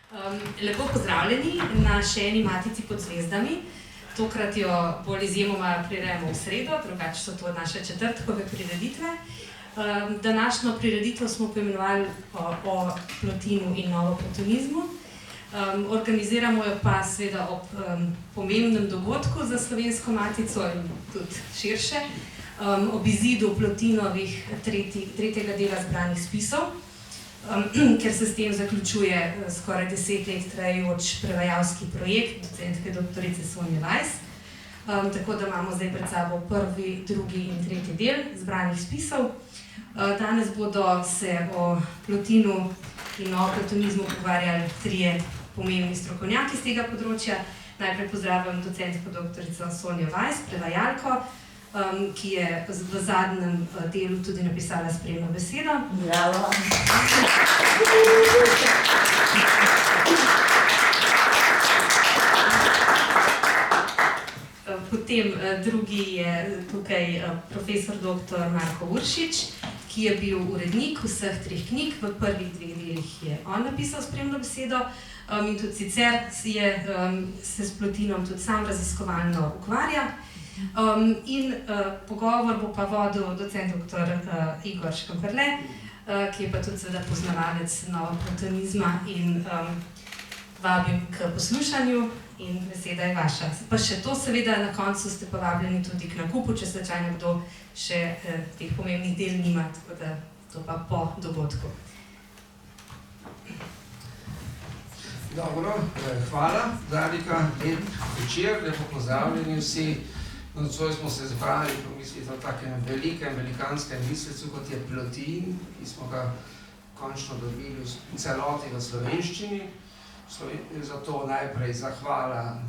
Lepo pozdravljeni na še eni Matici pod zvezdami. Tokrat jo bolj izjemoma prirejamo v sredo, drugače so to naše četrtkove prireditve. Današnjo prireditev smo poimenovali o Plotinu in novoplatonizmu. Organiziramo jo pa seveda ob pomembnem dogodku za Slovensko Matico in tudi širše, ob izidu Plotinovih tretjega dela zbranih spisov, ker se s tem zaključuje skoraj 10 let trajajoč prevajalski projekt docentke doktorice Sonje Weiss. Tako da imamo zdaj pred sabo prvi, drugi in tretji del zbranih spisov. Danes bodo se o Plotinu in novoplatonizmu pogovarjali trije pomembni strokovnjaki z tega področja. Najprej pozdravljam docentko doktorico Sonjo Weiss, prevajalko, ki je v zadnjem delu tudi napisala spremno besedo. Bravo! Potem drugi je tukaj profesor dr. Marko Uršič, ki je bil urednik vseh treh knjig. V prvih dveh delih je on napisal spremno besedo in tudi sicer se s Plotinom tudi sam raziskovalno ukvarja. Pogovor bo pa vodil docent dr. Igor Škamperle, ki je pa tudi seveda poznavalec novoplatonizma in vabim k poslušanju in beseda je vaša. Pa še to seveda na koncu ste povabljeni tudi k nakupu, če slučajno kdo še teh pomembnih del nima, tako da to pa po dogodku. Dobro, hvala, Darika, lep večer, lepo pozdravljeni vsi. Nocoj smo se zbrali pomisliti o takem velikanskem mislecu, kot je Plotin, ki smo ga končno dobili v celoti v slovenščini. Zato najprej zahvala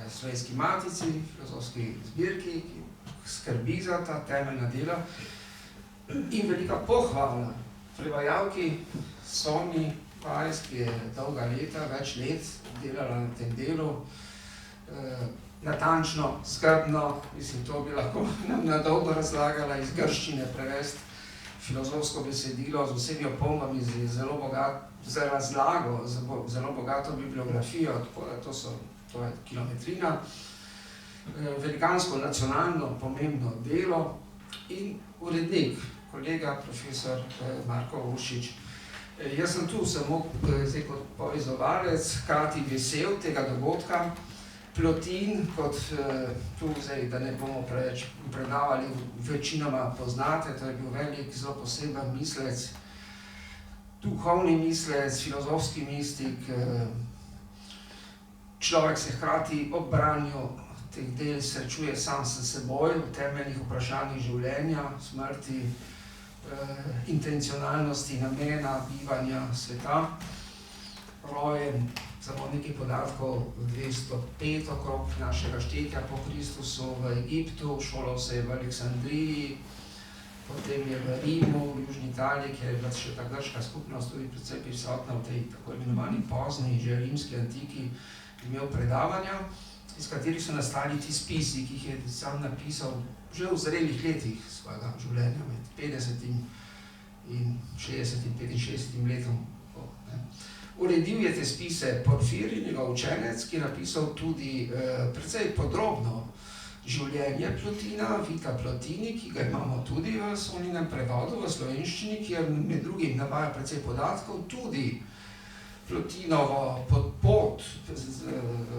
Slovenski Matici, filozofski zbirki, ki skrbi za ta temeljna dela. In velika pohvala prevajalki Sonji Weiss, ki je dolga leta, več let delala na tem delu. Natančno, skrbno, mislim, to bi lahko nam na dolgo razlagala, iz grščine prevesti filozofsko besedilo z vsemi opombami, z razlago, zelo bogato bibliografijo, tako da to je kilometrina, velikansko, nacionalno, pomembno delo in urednik, kolega profesor Marko Uršič. Jaz sem tu samo zdaj kot povezovalec, hkrati vesel tega dogodka. Plotin, kot tu zdaj, da ne bomo preveč predavali, večinoma poznate, to je bil velik, zelo poseben mislec, duhovni mislec, filozofski mistik. Človek se hkrati ob branju teh del srečuje sam s seboj v temeljnih vprašanjih življenja, smrti, intencionalnosti, namena, bivanja sveta. Rojen, samo nekaj podatkov, 205 okrog našega štetja po Kristusu v Egiptu, šolal se je v Aleksandriji, potem je v Rimu, v Južni Italiji, kjer je bila še ta grška skupnost tudi predvsej prisotna v tej tako imenovani pozni, že rimski antiki, imel predavanja, iz katerih so nastali ti spisi, ki jih je sam napisal že v zrelih letih svojega življenja, med 50 in 60 in 65 letom. Uredil je te spise Porfirij, njegov učenec, ki je napisal tudi precej podrobno življenje Plotina, Vita Plotini, ki ga imamo tudi v Sonjinem prevodu v slovenščini, kjer med drugim navaja precej podatkov, tudi Plotinovo pot z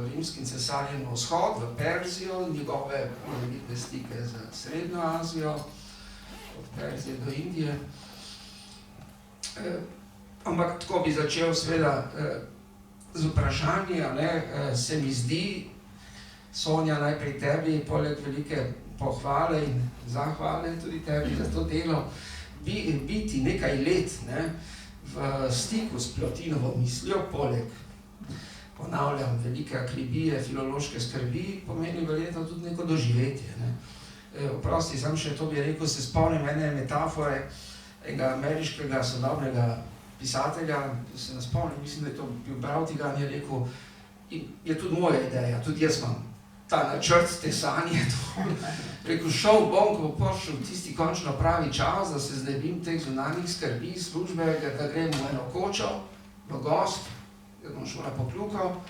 rimskim cesarjem na vzhod, v Perzijo, njegove morebitne stike z Srednjo Azijo, od Perzije do Indije. Ampak tako bi začel seveda z vprašanji, se mi zdi, Sonja, najprej tebi, poleg velike pohvale in zahvale tudi tebi za to delo, biti nekaj let v stiku s Plotinovo mislijo, poleg, ponavljam, velike akribije, filološke skrbi, pomeni verjetno tudi neko doživetje. Oprosti, sam še to bi rekel, se spomnim ene metafore enega ameriškega sodobnega pisatelja, se ne spomnim, mislim, da je to bil Brautigan, je rekel, je tudi moja ideja, tudi jaz imam ta načrt, te sanje, rekel, šel bom, ko bo prišel tisti končno pravi čas, da se znebim teh zunanjih skrbi, službe, da grem v eno kočo, v gost, jedno šola poklukal,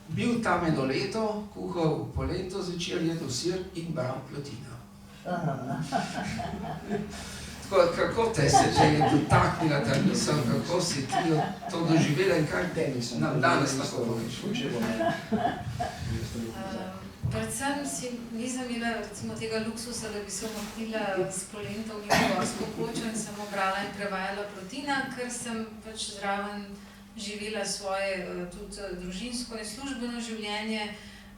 bil tam eno leto, kuhal polento zvečer, jedel sir in bral Plotina. Tako, kako te se že je dotaknila ta misel, kako si ti to doživela in kaj nam danes lahko poveš? Predvsem nisem imela recimo tega luksusa, da bi se umaknila s polento v neko gorsko kočo in samo brala in prevajala Plotina, ker sem pač zraven živela svoje tudi družinsko in službeno življenje,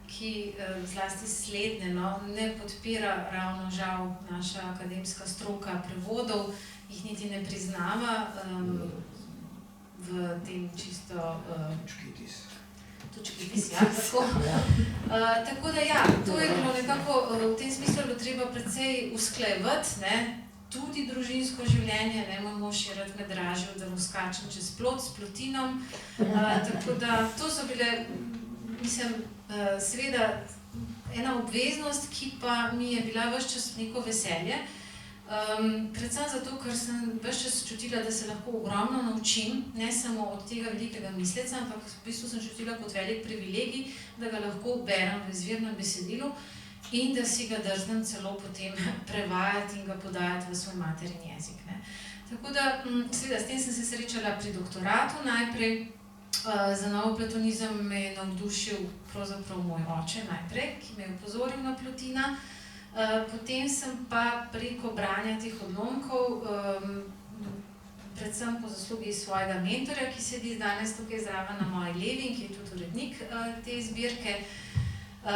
ki zlasti slednje ne podpira ravno žal naša akademska stroka prevodov, jih niti ne priznava v tem čisto točkitis, ja, tako. Tako da ja, to je bilo nekako, v tem smislu je bilo treba precej usklajevati, tudi družinsko življenje, moj mož je rad me dražil, da mu skačem čez plot s Plotinom, tako da to so bile, mislim, seveda ena obveznost, ki pa mi je bila ves čas neko veselje, predvsem zato, ker sem ves čas čutila, da se lahko ogromno naučim, ne samo od tega velikega misleca, ampak v bistvu sem čutila kot velik privilegij, da ga lahko berem v izvirnem besedilu in da si ga drznem celo potem prevajati in ga podajati v svoj materin jezik. Tako da, seveda, s tem sem se srečala pri doktoratu najprej. Za novoplatonizem me je navdušil pravzaprav moj oče najprej, ki me je upozoril na Plotina. Potem sem pa preko branja teh odlomkov, predvsem po zaslugi svojega mentorja, ki sedi danes tukaj zraven na moji levi in ki je tudi urednik te zbirke,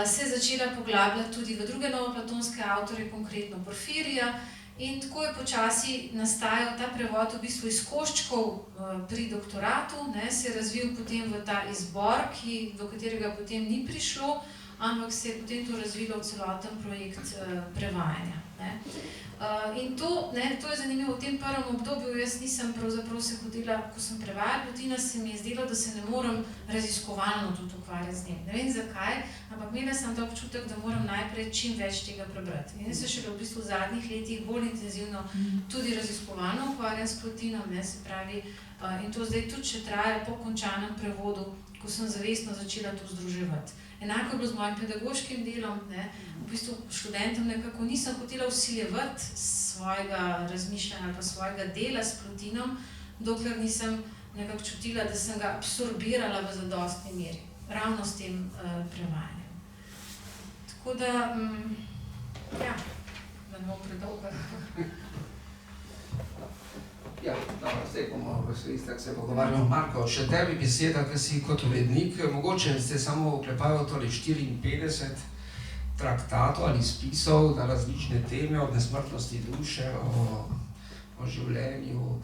se je začela poglabljati tudi v druge novoplatonske avtorje, konkretno Porfirija. In tako je počasi nastajal ta prevod v bistvu iz koščkov pri doktoratu, se je razvil potem v ta izbor, do katerega potem ni prišlo, ampak se je potem to razvilo v celoten projekt prevajanja. In to je zanimivo, v tem prvem obdobju jaz nisem pravzaprav se hotela, ko sem prevajala Plotina, se mi je zdelo, da se ne morem raziskovalno tudi ukvarjati z njim. Ne vem zakaj, ampak imela sem ta občutek, da moram najprej čim več tega prebrati. In se šele v bistvu v zadnjih letih bolj intenzivno tudi raziskovalno ukvarjam s Plotinom, se pravi, in to zdaj tudi še traja po končanem prevodu, ko sem zavestno začela to združevati. Enako je bilo z mojim pedagoškim delom, v bistvu študentom nekako nisem hotela vsiljevati svojega razmišljanja ali pa svojega dela s Plotinom, dokler nisem nekako čutila, da sem ga absorbirala v zadostni meri, ravno s tem prevajanjem. Tako da, ja, da ne bom predolga. Ja, dobro, zdaj bomo se pogovarjali. Marko, še tebi beseda, ki si kot urednik, mogoče ste samo oklepajo 54 traktatov ali spisov na različne teme, od nesmrtnosti duše, o življenju.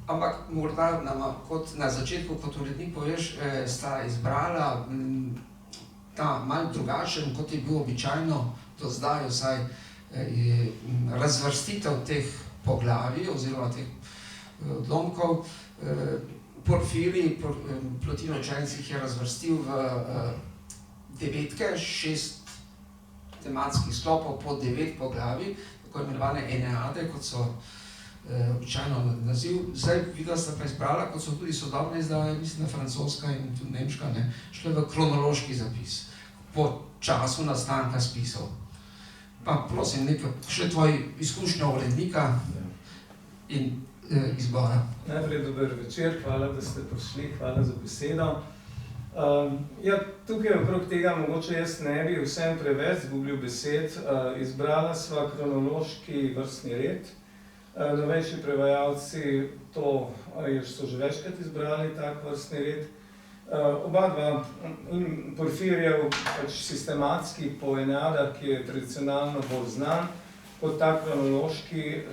Ampak morda nama kot na začetku kot urednik poveš, sta izbrala ta malo drugačen, kot je bil običajno do zdaj, vsaj razvrstitev teh poglavij oziroma teh odlomkov. Porfirij, Plotinov učenec jih je razvrstil v devetke, 6 tematskih sklopov po 9 poglavij, tako imenovane Eneade, kot so običajno naziv. Zdaj videla sta pa izbrala, kot so tudi sodobne izdaje, mislim, francoska in tudi nemška, šle v kronološki zapis, po času nastanka spisov. Pa prosim, še tvoji izkušnja urednika in izbora. Najprej dober večer, hvala, da ste prišli, hvala za besedo. Tukaj okrog tega mogoče jaz ne bi vsem preveč zgubil besed. Izbrala sva kronološki vrstni red. Novejši prevajalci so že večkrat izbrali tak vrstni red. Oba dva in Porfirijev sistematski po Eneadah, ki je tradicionalno bolj znan, kot ta kronološki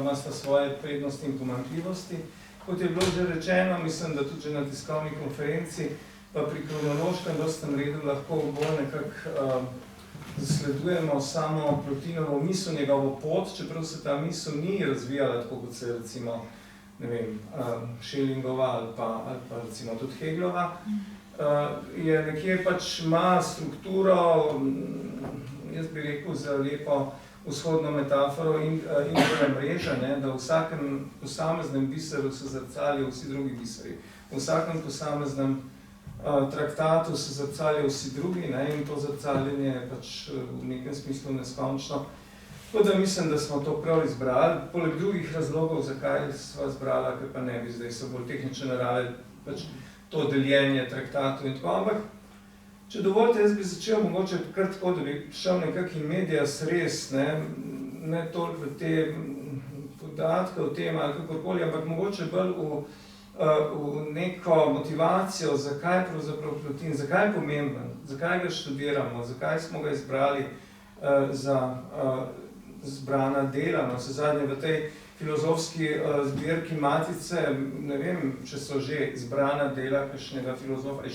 ima svoje prednosti in pomanjkljivosti. Kot je bilo že rečeno, mislim, da tudi že na tiskovni konferenci, pa pri kronološkem vrstnem redu lahko bolj nekako zasledujemo samo Plotinovo misel, njegovo pot, čeprav se ta misel ni razvijala tako, kot se recimo, ne vem, Schellingova ali pa recimo tudi Hegelova. Je nekje pač ima strukturo, jaz bi rekel, za lepo vzhodno metaforo Indove mreže, ne, da v vsakem posameznem biseru se zrcalijo vsi drugi biseri. V vsakem posameznem traktatu se zrcalijo vsi drugi, ne, in to zrcaljenje je pač v nekem smislu neskončno. Tako da mislim, da smo to prav izbrali. Poleg drugih razlogov, zakaj sva izbrala, ker pa ne bi zdaj so bolj tehnične narave, pač to deljenje traktatov in tako, ampak če dovolite, jaz bi začel mogoče kar tako, da bi šel nekakšen medias res, ne toliko v te podatke o tem ali kakorkoli, ampak mogoče bolj v neko motivacijo, zakaj pravzaprav Plotin, zakaj je pomemben, zakaj ga študiramo, zakaj smo ga izbrali za zbrana dela. No, vse zadnje v tej filozofski zbirki Matice, ne vem, če so že zbrana dela kakšnega filozofa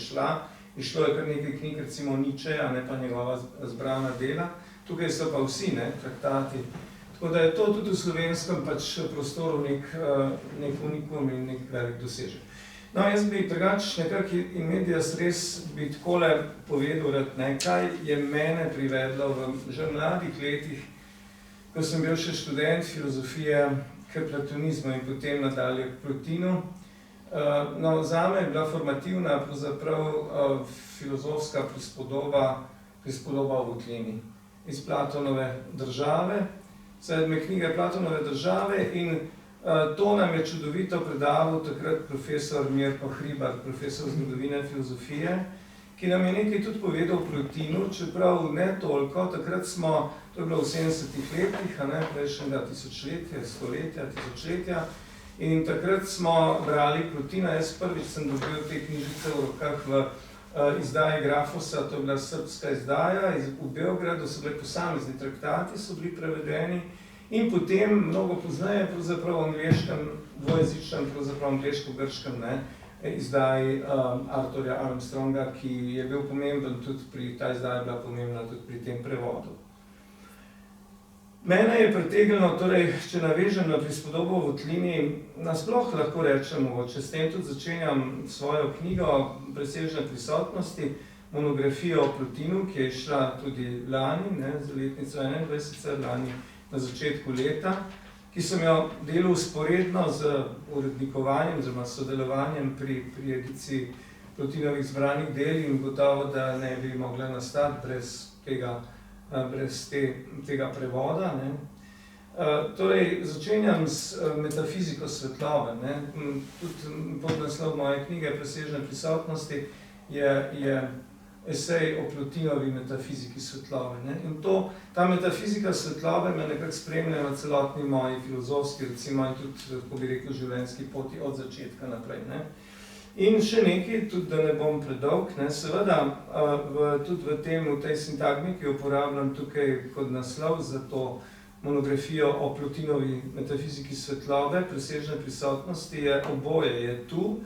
išlo je kar nekaj knjig, recimo Nietzscheja, ne pa njegova zbrana dela. Tukaj so pa vsi, ne, traktati. Tako da je to tudi v slovenskem pač prostoru nek unikum in nek velik dosežek. No, jaz bi drugače nekako in medias res bi takole povedal, ne, kaj je mene privedlo v že mladih letih, ko sem bil še študent filozofije k platonizmu in potem nadalje k Plotinu. No, zame je bila formativna pravzaprav filozofska prispodoba o votlini iz Platonove države, sedme knjige Platonove države in to nam je čudovito predaval takrat profesor Mirko Hribar, profesor zgodovine filozofije, ki nam je nekaj tudi povedal o Plotinu, čeprav ne toliko, takrat smo, to je bilo v 70-ih letih, prejšnjega tisočletja, in takrat smo brali Plotina. Jaz prvič sem dobil te knjižice v rokah v izdaji Grafosa, to je bila srbska izdaja, v Beogradu so bili posamezni traktati, so bili prevedeni in potem mnogo pozneje, pravzaprav v angleškem, dvojezičnem, pravzaprav angleško-grškem, izdaji Arthurja Armstronga, ki je bil pomemben tudi ta izdaja je bila pomembna tudi pri tem prevodu. Mene je pritegnilo, torej, če navežem na prispodobo o votlini, nasploh lahko rečem, mogoče s tem tudi začenjam svojo knjigo Presežne prisotnosti, monografijo o Plotinu, ki je šla tudi lani, za letnico 21, lani na začetku leta, ki sem jo delal vzporedno z urednikovanjem oziroma sodelovanjem pri ediciji Plotinovih zbranih del in gotovo, da ne bi mogla nastati brez tega prevoda. Torej, začenjam s metafiziko svetlobe. Tudi podnaslov moje knjige Presežne prisotnosti je esej o Plotinovi metafiziki svetlobe. In ta metafizika svetlobe me nekako spremlja na celotni moji filozofski, recimo, in tudi, kako bi rekel, življenjski poti od začetka naprej. In še nekaj, tudi da ne bom predolg, seveda tudi v tej sintagmi, ki jo uporabljam tukaj kot naslov za to monografijo o Plotinovi metafiziki svetlobe, presežne prisotnosti, je oboje, je tu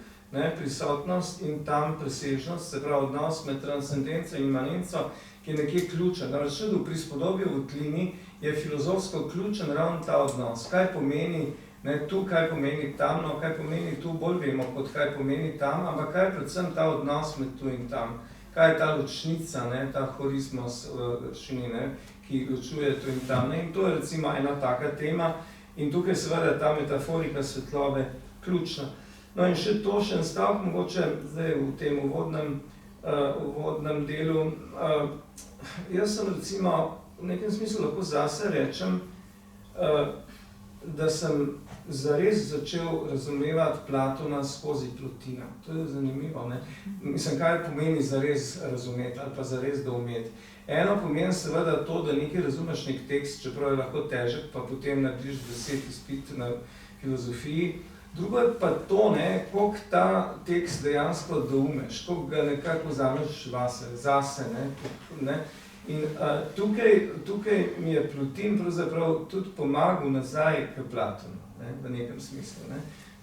prisotnost in tam presežnost, se pravi odnos med transcendenco in imanenco, ki je nekje ključen. Namreč tudi v prispodobi o votlini je filozofsko ključen ravno ta odnos. Kaj pomeni tu, kaj pomeni tam, no, kaj pomeni tu, bolj vemo, kot kaj pomeni tam, ampak kaj je predvsem ta odnos med tu in tam. Kaj je ta ločnica, ta horizmos ki ločuje tu in tam. In to je recimo ena taka tema in tukaj seveda ta metaforika svetlobe ključna. No in še en stavek, mogoče zdaj v tem uvodnem delu. Jaz sem recimo v nekem smislu lahko zase rečem, da sem zares začel razumevati Platona skozi Plotina. To je zanimivo, Mislim, kaj pomeni zares razumeti ali pa zares doumeti. Eno pomeni seveda to, da nekaj razumeš nek tekst, čeprav je lahko težek, pa potem narediš 10 izpit na filozofiji. Drugo je pa to, koliko ta tekst dejansko doumeš, koliko ga nekako vzameš zase. In tukaj mi je Plotin pravzaprav tudi pomagal nazaj k Platonu, v nekem smislu.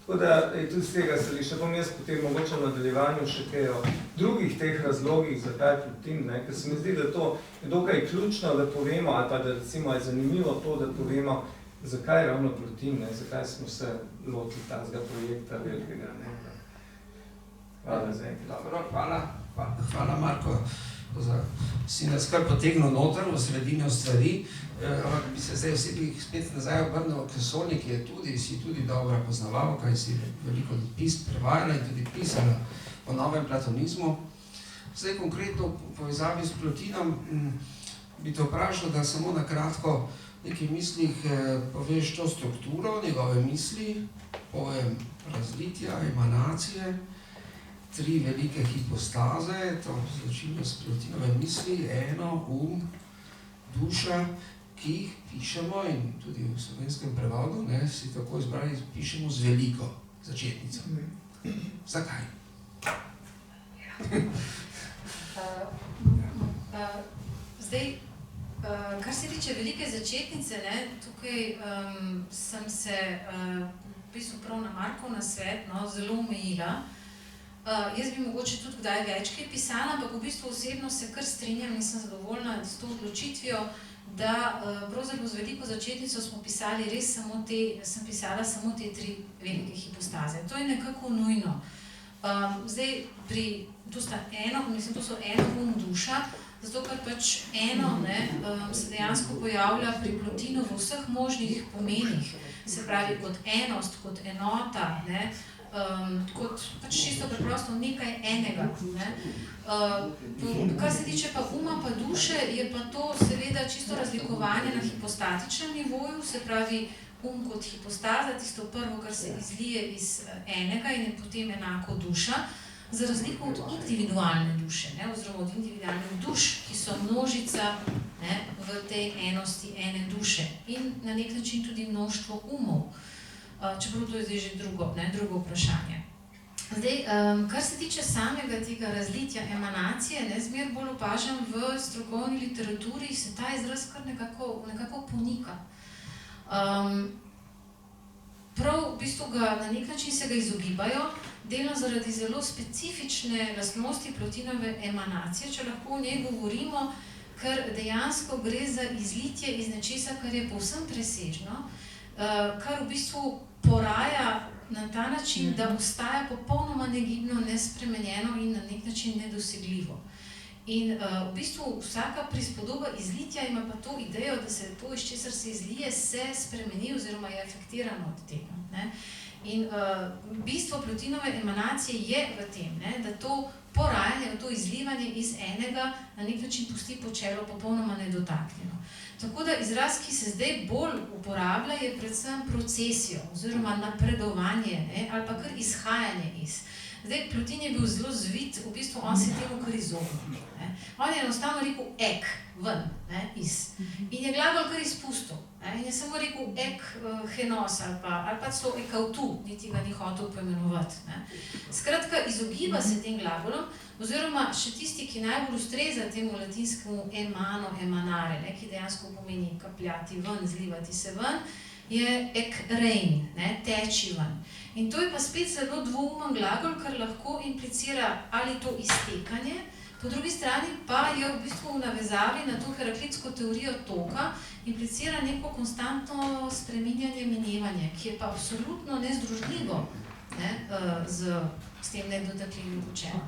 Tako da je tudi z tega stališča. Bom jaz potem mogoče v nadaljevanju še kaj o drugih teh razlogih, zakaj Plotin, ker se mi zdi, da to je dokaj ključno, da povemo, ali pa da recimo je zanimivo to, da povemo, zakaj ravno Plotin, zakaj smo se lotili tazga projekta velikega. Hvala za enkrat. Dobro, hvala Marko. si nas kar potegnil noter v sredino stvari, ampak bi se zdaj spet nazaj obrnil k Sonji, ki si tudi dobra poznavalka in si veliko prevajala in tudi pisala o novem platonizmu. Zdaj konkretno v povezavi s Plotinom bi te vprašal, da samo na kratko v nekaj mislih poveš to strukturo, njegove misli, pojem razlitja, emanacije, 3 velike hipostaze, to značilno s Plotinove misli, eno, duša, ki jih pišemo in tudi v slovenskem prevodu, si tako izbrali, pišemo z veliko začetnico. Zakaj? Zdaj, kar se tiče velike začetnice, tukaj sem se v bistvu prav na Markov nasvet zelo omejila. Jaz bi mogoče tudi kdaj več kaj pisala, ampak v bistvu osebno se kar strinjam in sem zadovoljna s to odločitvijo, da pravzaprav z veliko začetnico smo pisali res sem pisala samo te 3 velike hipostaze. To je nekako nujno. Zdaj, to so eno, duša, zato ker pač eno se dejansko pojavlja pri Plotinu v vseh možnih pomenih, se pravi kot enost, kot enota, kot pač čisto preprosto nekaj enega. Kar se tiče pa pa duše, je pa to seveda čisto razlikovanje na hipostatičnem nivoju, se pravi kot hipostaza, tisto prvo, kar se izlije iz enega in je potem enako duša, za razliko od individualne duše, oziroma od individualnih duš, ki so množica v tej enosti ene duše in na nek način tudi mnoštvo umov. Čeprav to je zdaj že drugo vprašanje. Zdaj, kar se tiče samega tega razlitja emanacije, zmer bolj opažam v strokovni literaturi, se ta izraz kar nekako ponika. Prav v bistvu na nek način se ga izogibajo, delno zaradi zelo specifične lastnosti Plotinove emanacije, če lahko o njej govorimo, ker dejansko gre za izlitje iz nečesa, kar je povsem presežno, kar v bistvu poraja na ta način, da ostaja popolnoma negibno, nespremenjeno in na nek način nedosegljivo. In v bistvu vsaka prispodoba izlitja ima pa to idejo, da se to, iz česar se izlije, se spremeni oziroma je afektirano od tega. In bistvo Plotinove emanacije je v tem, da to porajanje, to izlivanje iz enega na nek način pusti počelo popolnoma nedotaknjeno. Tako da izraz, ki se zdaj bolj uporablja, je predvsem procesijo oziroma napredovanje ali pa kar izhajanje iz. Zdaj, Plotin je bil zelo zvit, v bistvu on se temu kar izognil. On je enostavno rekel ek, ven, iz. In je glagol kar izpustil. In je samo rekel ek, henos ali pa celo ekautu, niti ga ni hotel poimenovati. Skratka, izogiba se tem glagolom, oziroma še tisti, ki najbolj ustreza temu latinskemu emano, emanare, ki dejansko pomeni kapljati ven, zlivati se ven, je ek rein, teči ven. In to je pa spet zelo dvoumen glagol, kar lahko implicira ali to iztekanje, po drugi strani pa je v bistvu v navezavi na to heraklitsko teorijo toka implicira neko konstantno spreminjanje, minevanje, ki je pa absolutno nezdružljivo s tem nedotakljivim počelom.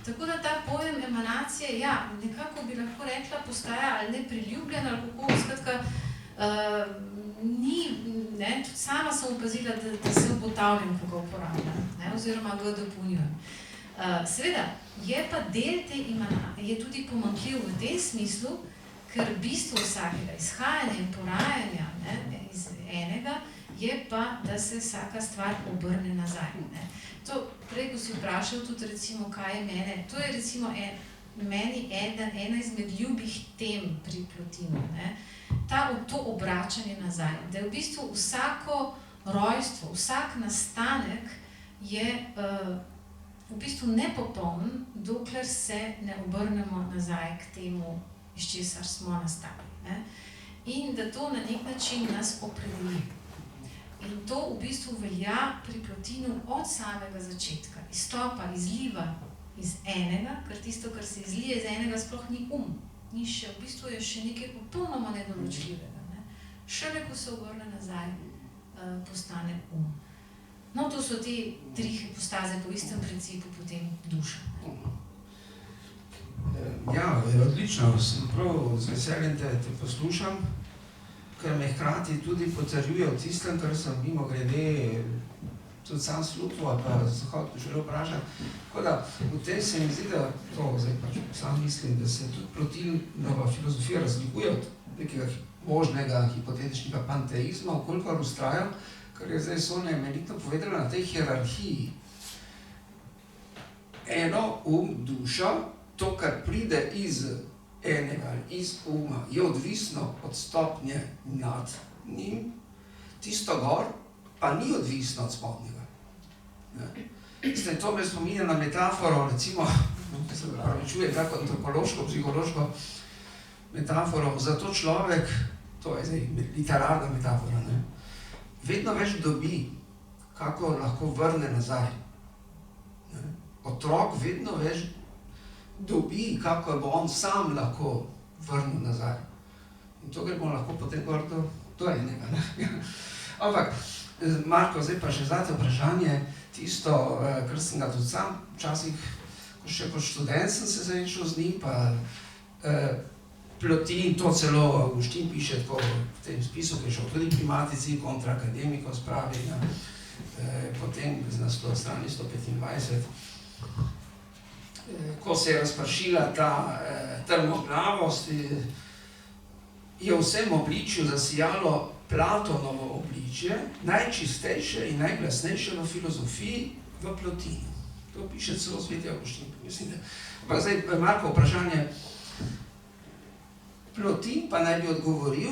Tako da ta pojem emanacije, nekako bi lahko rekla, postaja ali nepriljubljen ali kako, skratka, tudi sama sem opazila, da se obotavljam, ko ga uporabljam, oziroma ga dopolnjujem. Seveda, je pa del te je tudi pomanjkljiv v tem smislu, ker bistvo vsakega izhajanja in porajanja iz enega je pa, da se vsaka stvar obrne nazaj. To, prej, ko si vprašal tudi recimo, kaj je mene, to je recimo meni ena izmed ljubih tem pri Plotinu, to obračanje nazaj, da je v bistvu vsako rojstvo, vsak nastanek je v bistvu nepopoln, dokler se ne obrnemo nazaj k temu, iz česar smo nastali. In da to na nek način nas opredeli. In to v bistvu velja pri Plotinu od samega začetka, izstopa, izliva iz enega, ker tisto, kar se izlije iz enega, sploh ni ni še, v bistvu je še nekaj popolnoma nedoločljivega. Šele, ko se obrne nazaj, postane No, to so te 3 hipostaze po istem principu, potem duša. Ja, je odlično, sem prav z veseljem te poslušam, ker me hkrati tudi potrjuje v tistem, kar sem mimo grede tudi sam slutil, ali pa zahod želel vprašati. Tako da, v tem se mi zdi, da to zdaj pač sam mislim, da se tudi Plotinova filozofija razlikuje od nekega možnega hipotetičnega panteizma, okolikor ustraja, kar je zdaj Sonja imenitno povedala na tej hierarhiji. Eno, duša, to, kar pride iz enega ali iz uma, je odvisno od stopnje nad njim, tisto gor pa ni odvisno od spodnjega. To me spominja na metaforo, recimo, se pravičuje tako antropološko, psihološko metaforo, zato človek, to je zdaj literarna metafora, ne, vedno več dobi, kako lahko vrne nazaj. Ne. Otrok vedno več dobi, kako bo on sam lahko vrnil nazaj. In to gremo lahko potem gor do enega. Ne. Ampak, Marko, zdaj pa še zate vprašanje, tisto, kar sem ga tudi sam včasih, ko še kot študent sem se srečal z njim, pa Plotin, to celo Avguštin piše tako v tem spisu, ki je šel tudi pri Matici, kontra akademiko spravi, potem na strani 125. Ko se je razpršila ta trmoglavost, je v vsem obličju zasijalo Platonovo obličje, najčistejše in najglasnejše v filozofiji, v Plotinu. To piše celo sveti Avguštin, mislim, da. Ampak zdaj, Marko, vprašanje, Plotin pa naj bi odgovoril,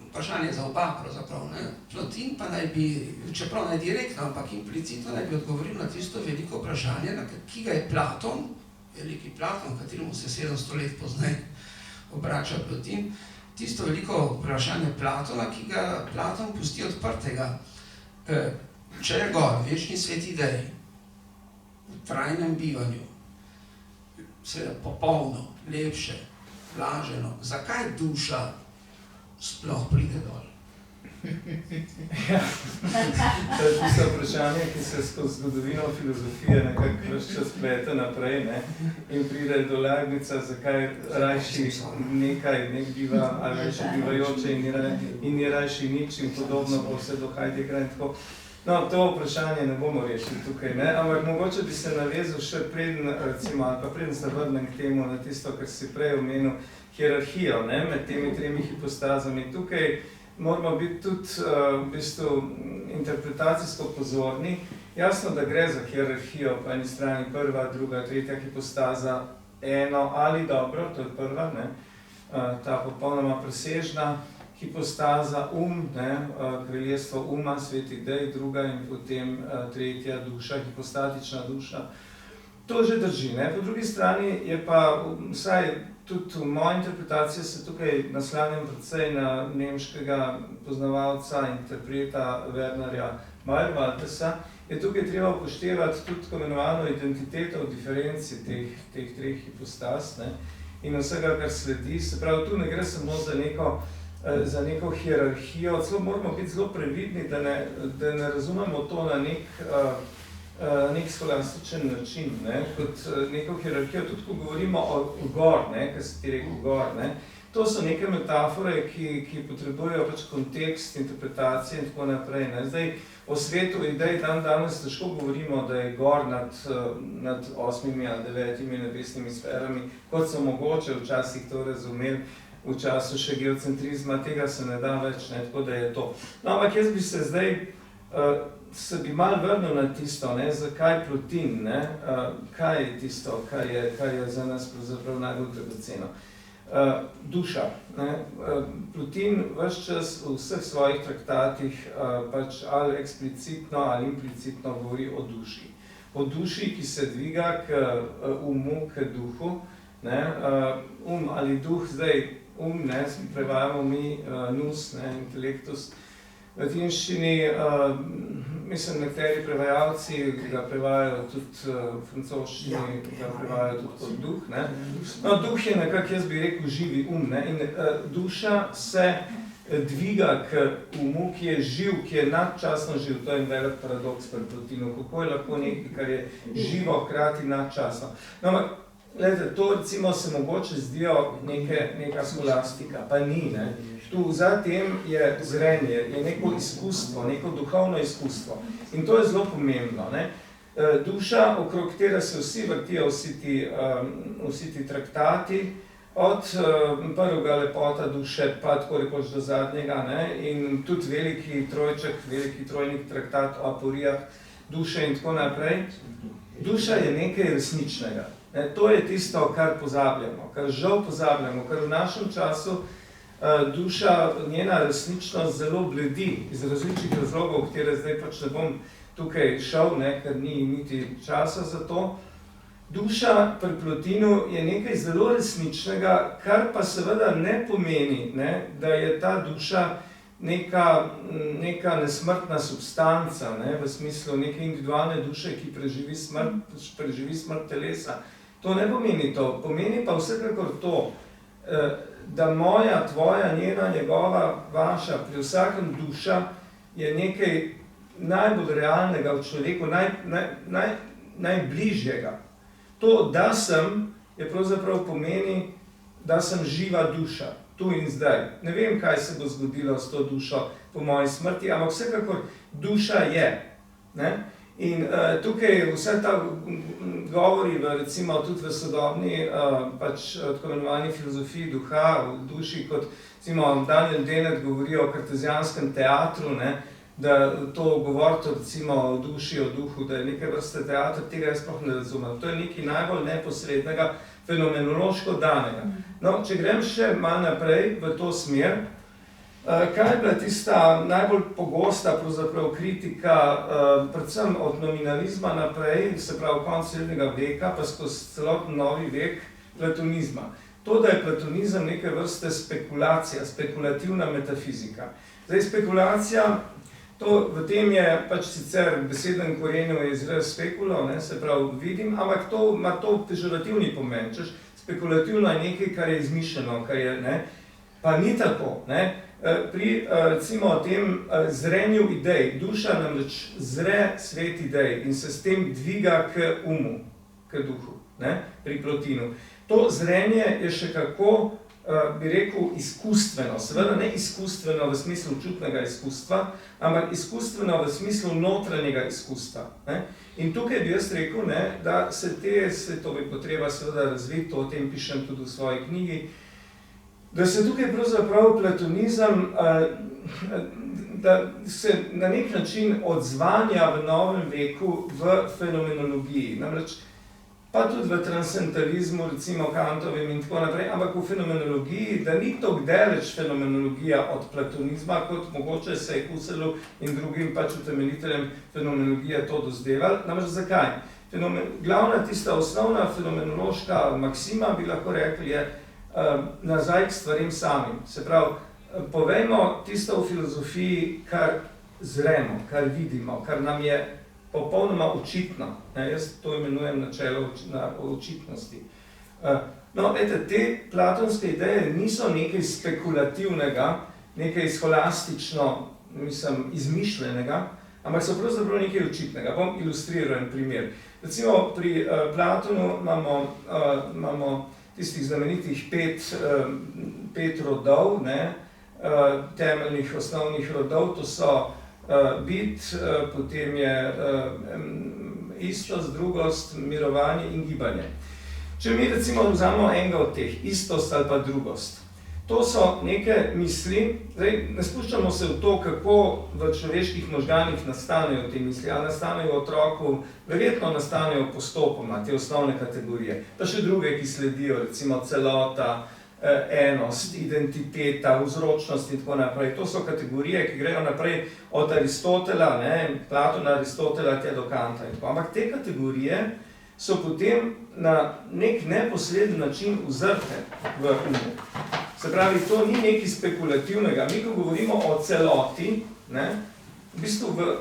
vprašanje za oba pravzaprav, ne? Plotin pa naj bi, čeprav naj direktno, ampak implicitno naj bi odgovoril na tisto veliko vprašanje, ki ga je Platon, veliki Platon, kateremu se 700 let pozneje obrača Plotin, tisto veliko vprašanje Platona, ki ga Platon pusti odprtega. Če je gor, večni svet idej, v trajnem bivanju, seveda popolno, lepše, blaženo, zakaj duša sploh pride dol? Ja, to je tisto vprašanje, ki se skozi zgodovino filozofije nekako ves čas plete naprej, ne? In pride do lagnica, zakaj rajši nekaj nek biva, ali rajši bivajoče in ni rajši nič in podobno, pa vse do Heideggera in tako. No, to vprašanje ne bomo rešili tukaj, ne? Ampak mogoče bi se navezal še preden, recimo, ali pa preden se vrnem k temu na tisto, kar si prej omenil, hierarhijo, ne? Med temi tremi hipostazami. Tukaj moramo biti tudi v bistvu interpretacijsko pozorni. Jasno, da gre za hierarhijo po eni strani prva, druga, tretja hipostaza, eno ali dobro, to je prva, ne? Ta popolnoma presežna hipostaza, kraljestvo uma, svet idej, druga in potem tretja duša, hipostatična duša. To že drži, ne? Po drugi strani je pa, vsaj tudi v moji interpretaciji se tukaj naslanjam predvsej na nemškega poznavalca, interpreta Wernerja Mayr-Waltersa, je tukaj treba upoštevati tudi tako imenovano identiteto v diferenci teh treh hipostaz, ne? In vsega, kar sledi. Se pravi, tu ne gre samo za neko hierarhijo, celo moramo biti zelo previdni, da ne razumemo to na nek skolastičen način, ne? Kot neko hierarhijo, tudi ko govorimo o gor, ne? Kar si ti rekel gor, ne? To so neke metafore, ki potrebujejo pač kontekst, interpretacije in tako naprej, ne? Zdaj, o svetu idej danes težko govorimo, da je gor nad 8 ali 9 nebesnimi sferami, kot so mogoče včasih to razumeli, v času še geocentrizma, tega se ne da več, ne, tako da je to. No, ampak jaz bi se zdaj, se bi malo vrnil na tisto, ne, zakaj Plotin, ne, kaj je tisto, kar je za nas pravzaprav najbolj dragoceno. Duša, ne, Plotin ves čas v vseh svojih traktatih pač ali eksplicitno ali implicitno govori o duši. O duši, ki se dviga k umu, k duhu, ne, ali duh, zdaj, ne, prevajamo mi nus, ne, intelektus. V latinščini, mislim, nekateri prevajalci ga prevajajo tudi v francoščini, ga prevajajo tudi kot duh, ne. No, duh je nekako, jaz bi rekel, živi ne, in duša se dviga k umu, ki je živ, ki je nadčasno živ. To je en velik paradoks pri Plotinu, kako je lahko nekaj, kar je živo, hkrati nadčasno. No, ampak Glede, to recimo se mogoče zdijo neka skolastika, pa ni. Ne? Tu za tem je zrenje, je neko izkustvo, neko duhovno izkustvo. In to je zelo pomembno. Ne? Duša, okrog katera se vsi vrtijo, vsi ti traktati, od prvega lepota duše, pa tako rekoč do zadnjega, ne? In tudi veliki trojnik traktat o aporijah duše in tako naprej. Duša je nekaj resničnega. Ne? To je tisto, kar pozabljamo, kar žal pozabljamo, kar v našem času duša, njena resničnost zelo bledi iz različnih razlogov, katere zdaj pač ne bom tukaj šel, ne, ker ni niti časa za to. Duša pri Plotinu je nekaj zelo resničnega, kar pa seveda ne pomeni, ne, da je ta duša neka nesmrtna substanca, ne, v smislu neke individualne duše, ki preživi smrt telesa. To ne pomeni to. Pomeni pa vsekakor to, da moja, tvoja, njena, njegova, vaša, pri vsakem duša je nekaj najbolj realnega v človeku, najbližjega. To, da sem, je pravzaprav pomeni, da sem živa duša, tu in zdaj. Ne vem, kaj se bo zgodilo s to dušo po moji smrti, ampak vsekakor duša je. Ne? In tukaj vse ta govori, recimo tudi v sodobni, pač tako imenovani filozofiji duha, v duši, kot recimo Daniel Dennett govori o kartezijanskem teatru, ne? Da to govorito recimo o duši, o duhu, da je neke vrste teatr, tega jaz sploh ne razumem. To je nekaj najbolj neposrednega, fenomenološko danega. No, če grem še malo naprej v to smer, kaj je bila tista najbolj pogosta pravzaprav kritika, predvsem od nominalizma naprej, se pravi konec srednjega veka, pa skozi celoten novi vek platonizma. To, da je platonizem neke vrste spekulacija, spekulativna metafizika. Zdaj, spekulacija, to v tem je pač sicer besednem korenju je izraz spekulo, ne, se pravi vidim, ampak to ima to pežorativni pomen, češ spekulativno je nekaj, kar je izmišljeno, kar je, ne, pa ni tako, ne. Pri recimo tem zrenju idej, duša namreč zre svet idej in se s tem dviga k umu, k duhu, ne, pri Plotinu. To zrenje je še kako, bi rekel, izkustveno, seveda ne izkustveno v smislu čutnega izkustva, ampak izkustveno v smislu notranjega izkustva. Ne? In tukaj bi jaz rekel, ne, da to bi potreba seveda razviti, to o tem pišem tudi v svoji knjigi, da se tukaj pravzaprav platonizem, da se na nek način odzvanja v novem veku v fenomenologiji. Namreč pa tudi v transcendentalizmu, recimo Kantovem in tako naprej, ampak v fenomenologiji, da ni tako daleč fenomenologija od platonizma, kot mogoče se je Husserlu in drugim pač utemeljiteljem fenomenologije to dozdevali. Namreč zakaj? Glavna tista osnovna fenomenološka maksima, bi lahko rekli, je nazaj k stvarem samim. Se pravi, povejmo tisto v filozofiji, kar zremo, kar vidimo, kar nam je popolnoma očitno. Jaz to imenujem načelo očitnosti. No, te platonske ideje niso nekaj spekulativnega, nekaj scholastično, izmišljenega, ampak so pravzaprav nekaj očitnega. Bom ilustriral en primer. Recimo pri Platonu imamo tistih znamenitih pet rodov, ne, temeljnih osnovnih rodov, to so bit, potem je istost, drugost, mirovanje in gibanje. Če mi recimo vzamemo enega od teh, istost ali pa drugost, to so neke misli, zdaj ne spuščamo se v to, kako v človeških možganih nastanejo te misli, ali nastanejo v otroku, verjetno nastanejo postopoma, te osnovne kategorije, pa še druge, ki sledijo, recimo celota, enost, identiteta, vzročnost in tako naprej. To so kategorije, ki grejo naprej od Aristotela, ne, Platona, Aristotela, tja do Kanta in tako. Ampak te kategorije so potem na nek neposreden način vzrte v umu. Se pravi, to ni nekaj spekulativnega. Mi, ko govorimo o celoti, ne, v bistvu v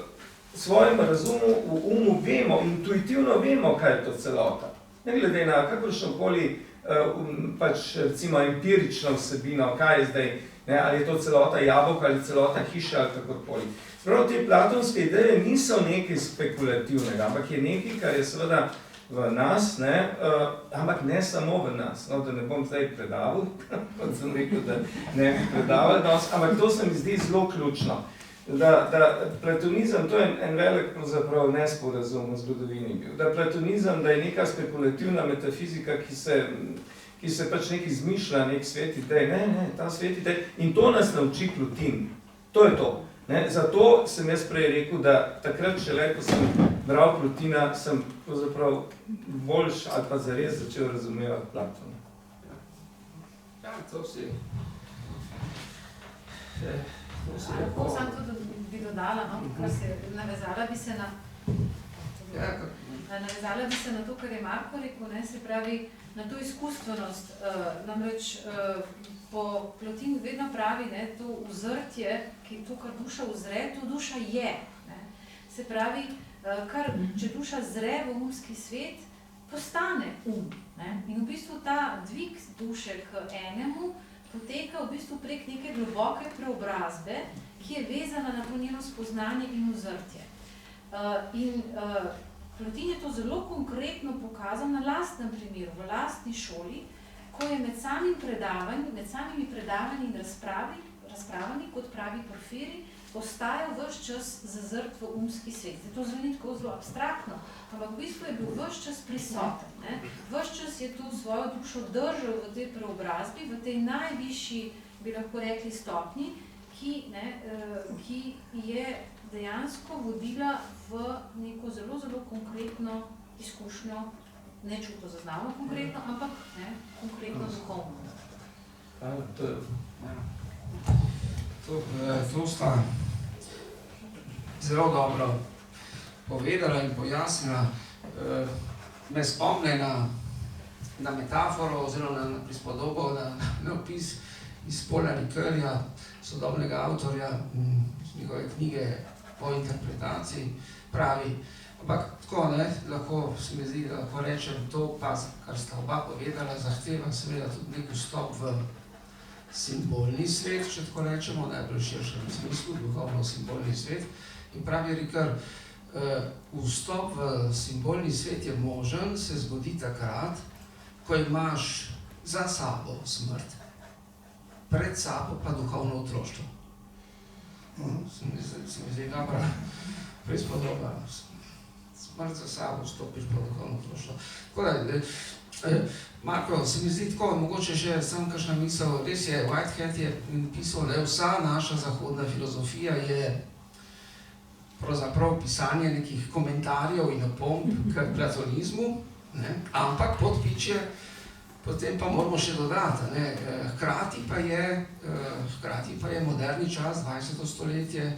svojem razumu, v umu vemo, intuitivno vemo, kaj je to celota. Ne glede na kakršnokoli pač recimo empirično vsebino, kaj je zdaj, ne, ali je to celota jabolka ali celota hiša ali kakorkoli. Sprav, te platonske ideje niso nekaj spekulativnega, ampak je nekaj, kar je seveda v nas, ne, ampak ne samo v nas, no, da ne bom zdaj predaval, kot sem rekel, da ne bi predaval, ampak to se mi zdi zelo ključno. Da platonizem, to je en velik pravzaprav nesporazum v zgodovini bil, da platonizem, da je neka spekulativna metafizika, ki se pač nekaj izmišlja, nek svet idej, ne, ta svet idej, in to nas nauči Plotin, to je to. Ne, zato sem jaz prej rekel, da takrat šele, ko sem bral Plotina, sem pravzaprav boljš ali pa zares začel razumevati Platona. Ja, to si. Lahko sam tudi bi dodala, no, kar se navezala bi se na to, kar je Marko rekel, ne, se pravi, na to izkustvenost, namreč po Plotinu vedno pravi, ne, to uzrtje, ki to, kar duša uzre, to duša je. Ne. Se pravi, če duša zre v umski svet, postane Ne. In v bistvu ta dvig duše k enemu poteka v bistvu prek neke globoke preobrazbe, ki je vezana na to njeno spoznanje in uzrtje. Plotin je to zelo konkretno pokazal na lastnem primeru, v lastni šoli, ko je med samimi predavanji in razpravami, kot pravi Porfirij, ostajal ves čas zazrt v umski svet. To zveni tako zelo abstraktno, ampak v bistvu je bil ves čas prisoten. Ne? Ves čas je to svojo dušo držal v tej preobrazbi, v tej najvišji, bi lahko rekli, stopnji, ki je dejansko vodila v neko zelo, zelo konkretno izkušnjo, ne čuto zaznavno konkretno, ampak konkretno duhovno. To sta zelo dobro povedala in pojasnila. Me spomne na metaforo oziroma na prispodobo, na opis iz Paula Ricoeurja, sodobnega avtorja, njegove knjige po interpretaciji, pravi, ampak tako, ne, lahko se mi zdi, da lahko rečem to, pa kar sta oba povedala, zahteva seveda tudi nek vstop v simbolni svet, če tako rečemo, najbolj širšem smislu, duhovno-simbolni svet. In pravi Ricoeur, vstop v simbolni svet je možen, se zgodi takrat, ko imaš za sabo smrt, pred sabo pa duhovno otroštvo. Se mi zdi dobra prispodoba. Smrt za sabo vstopiš pa duhovno otroštvo. Tako da, Marko, se mi zdi tako, mogoče še sem kakšna misel, res je, Whitehead je pisal, da vsa naša zahodna filozofija je pravzaprav pisanje nekih komentarjev in opomb k platonizmu, ne? Ampak podpičje potem pa moramo še dodati, ne? Hkrati pa je moderni čas, 20. stoletje,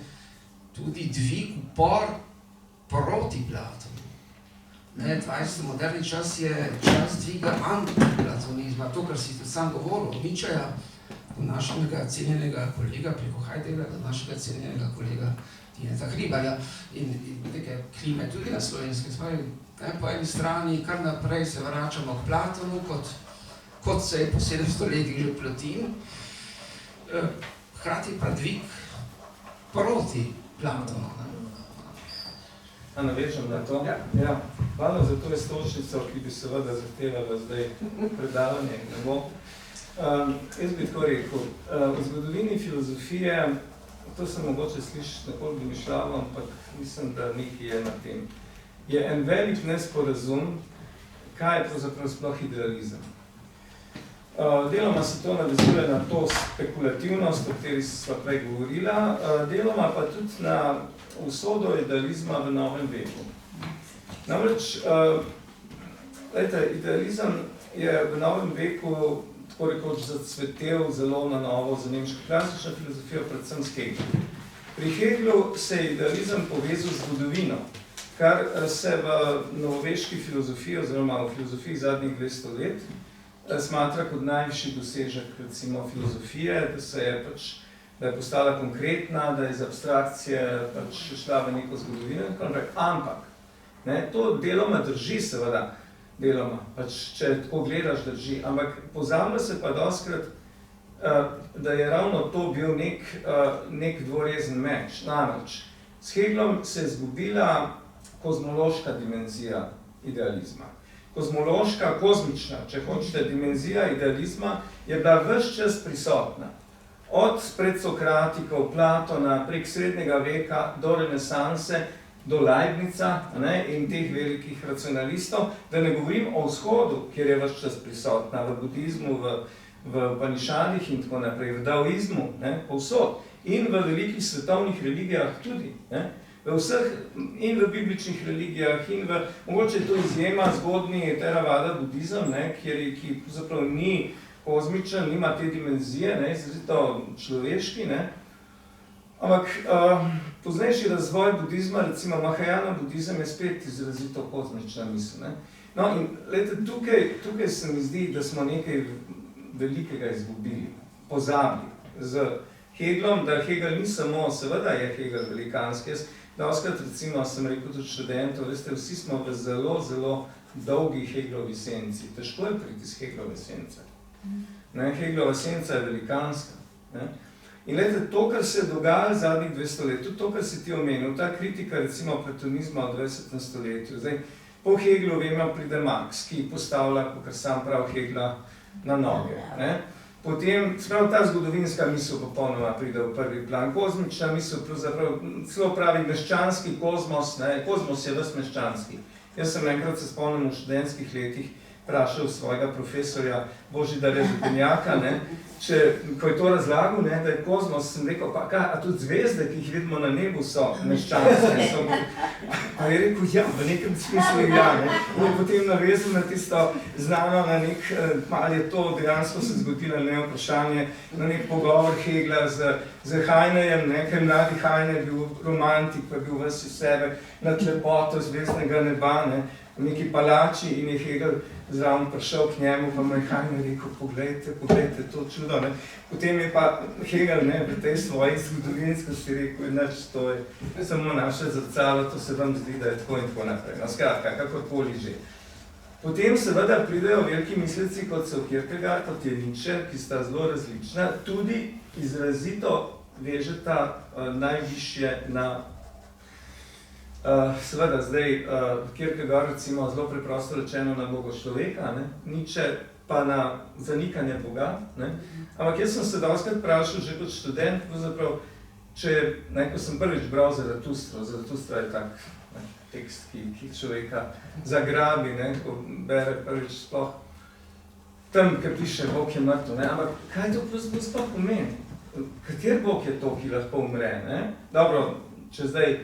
tudi dvig, upor proti Platonu. 20. moderni čas je čas dviga antiplatonizma, to, kar si tudi sam govoril, Nietzscheja, do našega cenjenega kolega preko Heideggera, do našega cenjenega kolega Tineta Hribarja in neke klime tudi na slovenske. Po eni strani kar naprej se vračamo k Platonu, kot se je po 700 letih že Plotin, hkrati pa dvig proti Platonu. Navežem na to. Ja. Hvala za to istočnico, ki bi seveda zahtevala zdaj predavanje. Jaz bi tako rekel, v zgodovini filozofije, to se mogoče sliši nekoliko domišljavo, ampak mislim, da nekaj je na tem. Je en velik nesporazum, kaj je pravzaprav sploh idealizem. Deloma se to navezuje na to spekulativnost, o kateri sva prej govorila, deloma pa tudi na usodo idealizma v novem veku. Namreč, idealizem je v novem veku tako rekoč zacvetel zelo na novo za nemško klasično filozofijo, predvsem s Hegelom. Pri Hegelu se je idealizem povezal z zgodovino, kar se v novoveški filozofiji oziroma v filozofiji zadnjih 200 let smatra kot najvišji dosežek recimo filozofije, da je postala konkretna, da je iz abstrakcije šla v neko zgodovino, ampak to deloma drži seveda, deloma, če tako gledaš drži, ampak pozabila se pa dostikrat, da je ravno to bil nek dvorezen meč. Namreč, s Hegelom se je izgubila kozmološka dimenzija idealizma. kozmološka, kozmična, če hočete, dimenzija idealizma je bila ves čas prisotna. Od predsokratikov, Platona, prek srednjega veka do renesanse, do Leibnica, ne, in teh velikih racionalistov, da ne govorim o vzhodu, kjer je ves čas prisotna, v budizmu, v Upanišadih in tako naprej, v daoizmu, ne, povsod, in v velikih svetovnih religijah tudi, ne, v vseh, in v bibličnih religijah, in v, mogoče to izjema zgodni Theravada budizem, ne, ki zapravo ni kozmičen, nima te dimenzije, ne, izrazito človeški, ne, ampak poznejši razvoj budizma, recimo Mahajana budizem je spet izrazito kozmična misel, ne. No, in glede, tukaj se mi zdi, da smo nekaj velikega izgubili, pozabili z Hegelom, da Hegel ni samo, seveda je Hegel velikanski, jaz doskrat, recimo, sem rekel tudi študentov, veste, vsi smo v zelo, zelo dolgi Hegelovi senci. Težko je priti iz Hegelove sence. Ne, Hegelova senca je velikanska. Ne. In glede, to, kar se je dogajalo zadnjih 200 let, tudi to, kar si ti omenil, ta kritika, recimo, platonizma v 20. stoletju, zdaj, po Hegelu vemo pride Marx, ki postavlja, kot sam prav Hegla, na noge. Ne. Potem, sprav ta zgodovinska misel popolnoma pride v prvi plan. Kozmična misel, pravzaprav, celo pravi meščanski kozmos, ne, kozmos je ves meščanski. Jaz sem enkrat se spomnim v študentskih letih vprašal svojega profesorja Božidarja Župenjaka, ne, ko je to razlagal, ne, da je kozmos, sem rekel, pa kaj, a tudi zvezde, ki jih vidimo na nebu, so meščanske. Pa je rekel, ja, v nekem smislu ja, ne. In je potem navezal na tisto znano, na nek, ali je to dejansko se zgodilo, ne, vprašanje, na nek pogovor Hegla z Heinejem, ne, ker mladi Heine je bil romantik, pa je bil ves iz sebe nad lepoto zvezdnega neba, ne, v neki palači in je Hegel zraven prišel k njemu, pa mu je Heine rekel, poglejte to čudo, ne. Potem je pa Hegel, ne, v tej svoji zgodovinskosti rekel, nič, to je samo naše zrcalo, to se vam zdi, da je tako in tako naprej. No, skratka, kakorkoli že. Potem seveda pridejo veliki misleci, kot so Kierkegaard, kot je Nietzsche, ki sta zelo različna, tudi izrazito vežeta najvišje na seveda, zdaj, Kierkegaard recimo zelo preprosto rečeno na bogočloveka, ne, Nietzsche pa na zanikanje Boga, ne, ampak jaz sem se dostikrat vprašal že kot študent, pravzaprav, ko sem prvič bral Zaratustra je tak ne, tekst, ki človeka zagrabi, ne, ko bere prvič sploh tam, ker piše Bog je mrtev, ne, ampak kaj to pravzaprav sploh pomeni? Kater Bog je to, ki lahko umre, ne? Dobro, če zdaj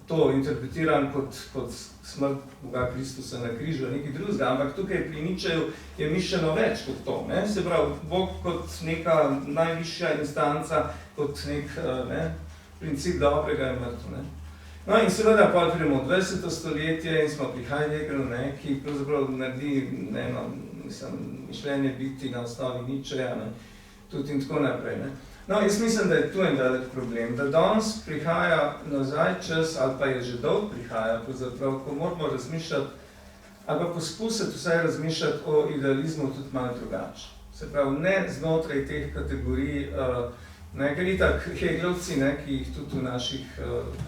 to interpretiram kot smrt Boga Kristusa na križu, nekaj drugega, ampak tukaj pri Nietzscheju je mišljeno več kot to, ne? Se pravi, Bog kot neka najvišja instanca, kot nek ne, princip dobrega je mrtev, ne? No in seveda pa pridemo v 20. stoletje in smo pri Heideggeru, ne, ki pravzaprav naredi mišljenje biti na osnovi Nietzscheja, ne, tudi in tako naprej, ne. No, jaz mislim, da je tu en velik problem, da danes prihaja nazaj čas, ali pa je že dolg prihaja, pravzaprav, ko moramo razmišljati, ali pa poskusiti vsaj razmišljati o idealizmu tudi malo drugače. Se pravi, ne znotraj teh kategorij, ne, ker itak Hegelovci, ne, ki jih tudi v naših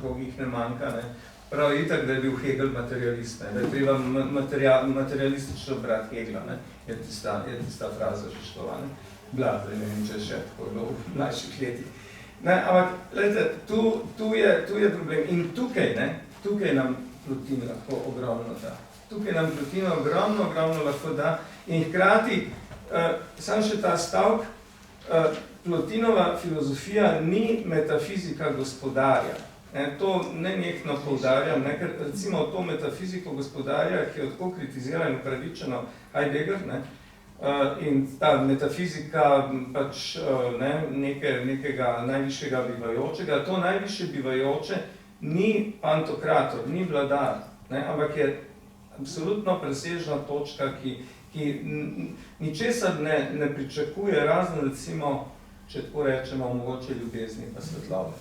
krogih ne manjka, ne, pravi itak, da je bil Hegel materialist, ne, da je treba materialistično brati Hegla, ne, je tista fraza že šla, ne. Bila, ne vem, če še tako bilo v mlajših letih. Ne, ampak, gledajte, tu je problem. In tukaj nam Plotin lahko ogromno da. Tukaj nam Plotin ogromno lahko da. In hkrati, samo še ta stavk, Plotinova filozofija ni metafizika gospodarja. Ne, to nenehno poudarjam, ne, ker recimo to metafiziko gospodarja, ki je tako kritizira in upravičeno Heidegger, ne, in ta metafizika pač ne, nekega najvišjega bivajočega, to najvišje bivajoče ni pantokrator, ni vladar, ne, ampak je absolutno presežna točka, ki ničesar ne pričakuje, razen recimo, če tako rečemo, mogoče ljubezni pa svetlobe.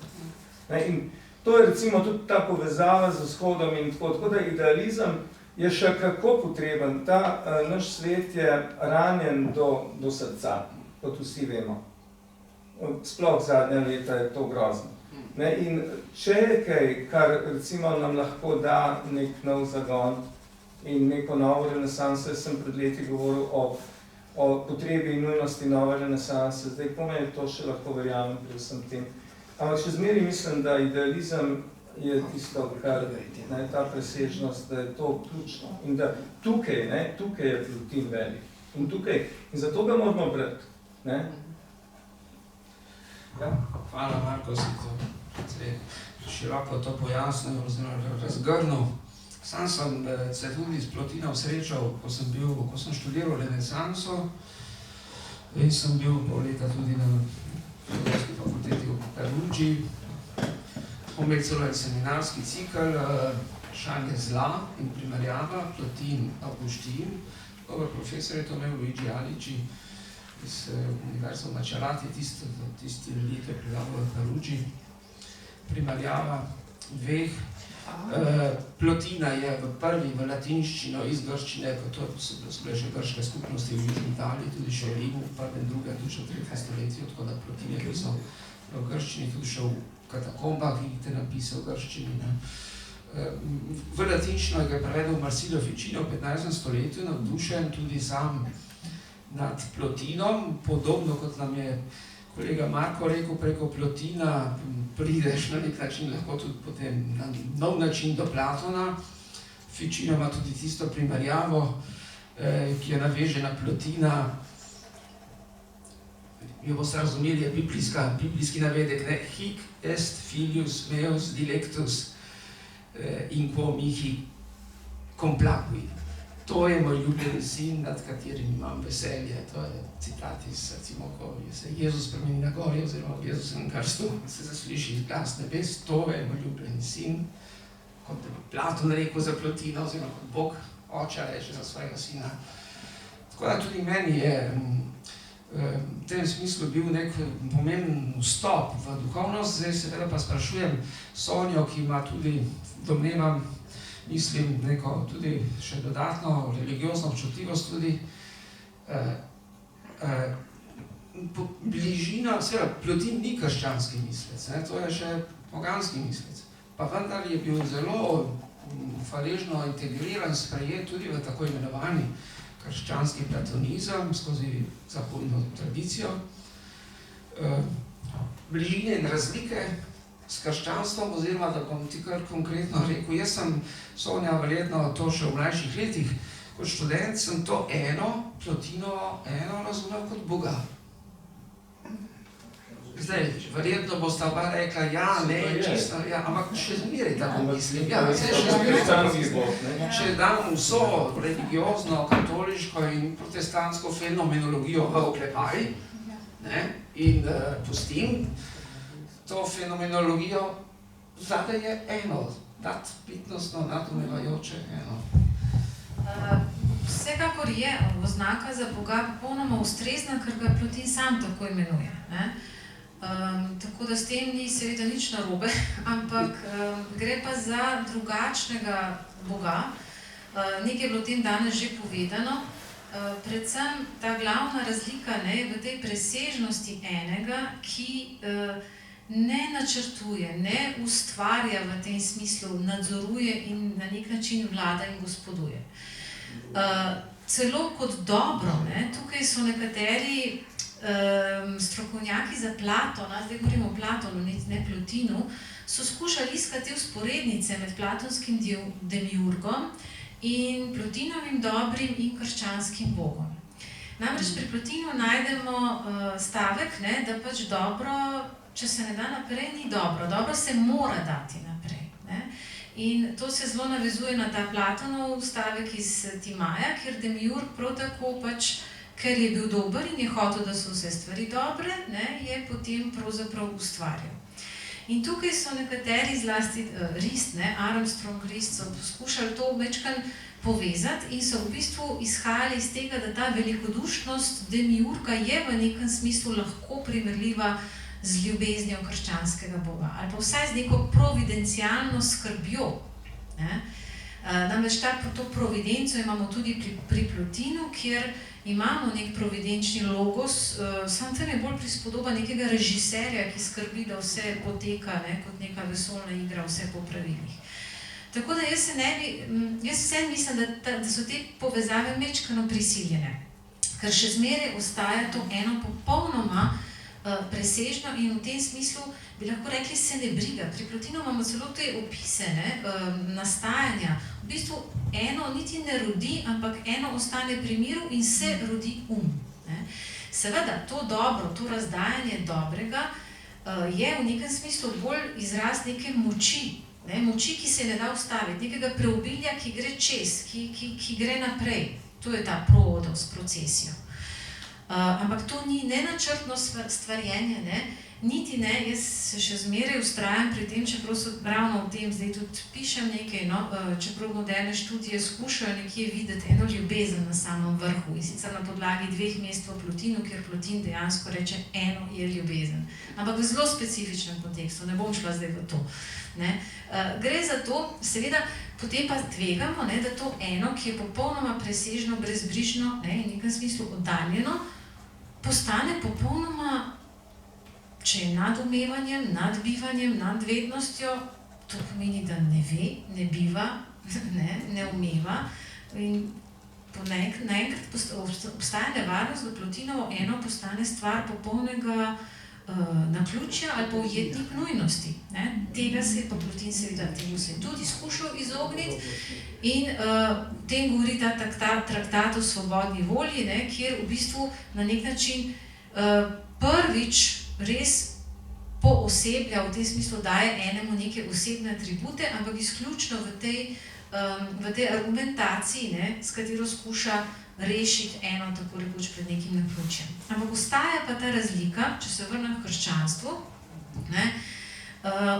Ne, in to je recimo tudi ta povezava z vzhodom in tako da idealizem je še kako potreben. Ta naš svet je ranjen do srca, kot vsi vemo. Sploh zadnja leta je to grozno. Ne, in če je kaj, kar recimo nam lahko da nek nov zagon, in neko novo renesanso. Jaz sem pred leti govoril o potrebi in nujnosti nove renesanse. Zdaj, po meni to še lahko verjamem pri vsem tem. Ampak še zmeraj mislim, da idealizem je tisto, kar je ta presežnost, da je to ključno. In da tukaj je Plotin velik. In zato ga moramo brati. Ne? Ja, hvala, Marko, si to široko to pojasnil, oziroma razgrnil. Sam sem se tudi s Plotinom srečal, ko sem študiral renesanso in sem bil pol leta tudi na Filozofski fakulteti v Perugii. Imel celo en seminarski cikl, Šanje zla in primerjava, Plotin, Avguštin. Dober profesor je to imel Luigi Alici iz Univerze v Macerati, tisti ljudi, ki je predaval v Perugii. Primerjava dveh. Plotina je v prvi v latinščino iz grščine, to so bile že grške skupnosti v Južni Italiji, tudi še v Rimu, v prvem, drugem, tudi še v 3. stoletju, tako da Plotin je pisal v grščini, tudi še v katakombah, ki te napisal v grščini. V latinščino je prevedel Marsilio Ficino v 15. stoletju, navdušen tudi sam nad Plotinom, podobno kot nam je kolega Marko rekel, preko Plotina prideš na nek način lahko tudi potem na nov način do Platona. Ficino ima tudi tisto primerjavo, ki je naveže na Plotina. Jo boste razumeli, je biblijski navedek, ne? Hic est filius meus dilectus in quo mihi complacui. To je moj ljubljeni sin, nad katerim imam veselje. To je citat iz, recimo, ko se Jezus spremeni na gori, oziroma v Jezusovem krstu, se zasliši glas nebes, to je moj ljubljeni sin, kot je Platon rekel za Plotina, oziroma kot Bog oča reče za svojega sina. Tako da tudi meni je v tem smislu bil nek pomemben vstop v duhovnost. Zdaj seveda pa sprašujem Sonjo, ki ima tudi, domnevam, mislim, neko tudi še dodatno religiozno občutljivost tudi. Bližina, seveda, Plotin ni krščanski mislec, to je še poganski mislec. Pa vendar je bil zelo hvaležno integriran, sprejet tudi v tako imenovani krščanski platonizem skozi zahodno tradicijo. Bližine in razlike s krščanstvom, oziroma da bom ti kar konkretno rekel, jaz sem, Sonja, verjetno to še v mlajših letih, kot študent sem to Plotinovo eno razumel kot Boga. Zdaj, verjetno boste oba rekla, ja, ne, čisto, ja, ampak še zmeraj tako mislim. Ja, če dam vso religiozno, katoliško in protestantsko fenomenologijo v oklepaj, in pustim to fenomenologijo, zadaj je eno, nadbitnostno, nadumevajoče eno. Vsekakor je oznaka za Boga popolnoma ustrezna, ker ga Plotin sam tako imenuje. Tako da s tem ni seveda nič narobe, ampak gre pa za drugačnega Boga. Nekaj je bilo o tem danes že povedano. Predvsem ta glavna razlika v tej presežnosti enega, ki ne načrtuje, ne ustvarja v tem smislu, nadzoruje in na nek način vlada in gospoduje. Celo kot dobro, tukaj so nekateri strokovnjaki za Platona, zdaj govorimo o Platonu, ne Plotinu, so skušali iskati vzporednice med platonskim demiurgom in Plotinovim dobrim in krščanskim bogom. Namreč pri Plotinu najdemo stavek, da pač dobro, če se ne da naprej, ni dobro. Dobro se mora dati naprej. In to se zelo navezuje na ta Platonov stavek iz Timaja, kjer demiurg prav tako pač, ker je bil dober in je hotel, da so vse stvari dobre, je potem pravzaprav ustvarjal. In tukaj so nekateri, zlasti Rist, Armstrong, Rist, so poskušali to večkrat povezati in so v bistvu izhajali iz tega, da ta velikodušnost demiurga je v nekem smislu lahko primerljiva z ljubeznijo krščanskega boga, ali pa vsaj z neko providencialno skrbjo. Namreč to providenco imamo tudi pri Plotinu, kjer imamo nek providenčni logos, samo tam je bolj prispodoba nekega režiserja, ki skrbi, da vse poteka kot neka vesoljna igra, vse po pravilih. Tako da jaz vse mislim, da so te povezave mečkano prisiljene, ker še zmeraj ostaja to eno popolnoma presežno in v tem smislu bi lahko rekli, se ne briga. Pri Plotinu imamo celo te opise nastajanja. V bistvu eno niti ne rodi, ampak eno ostane pri miru in se rodi ne. Seveda, to dobro, to razdajanje dobrega je v nekem smislu bolj izraz neke moči, moči, ki se ne da ustaviti, nekega preobilja, ki gre čez, ki gre naprej. To je ta proodos procesijo. Ampak to ni nenačrtno stvarjenje, niti ne, jaz se še zmeraj vztrajam pri tem, čeprav so ravno v tem, zdaj tudi pišem nekaj, čeprav moderne študije skušajo nekje videti eno ljubezen na samem vrhu in sicer na podlagi 2 mest v Plotinu, kjer Plotin dejansko reče, eno je ljubezen. Ampak v zelo specifičnem kontekstu, ne bom šla zdaj v to. Gre za to, seveda, potem pa tvegamo, da to eno, ki je popolnoma presežno, brezbrižno, in v nekem smislu oddaljeno, postane popolnoma, če je nad umevanjem, nad bivanjem, nad vednostjo, to pomeni, da ne ve, ne biva, ne umeva in naenkrat obstaja nevarnost, da Plotinovo eno postane stvar popolnega naključja ali pa ujetnih nujnosti. Tega se je pa Plotin seveda temu se tudi skušal izogniti in tem govori ta traktat o svobodni volji, kjer v bistvu na nek način prvič res pooseblja, v tem smislu daje enemu neke osebne atribute, ampak izključno v tej argumentaciji, s katero skuša rešiti eno tako rekoč pred nekim naključjem. Ampak ostaja pa ta razlika, če se vrnem k krščanstvu,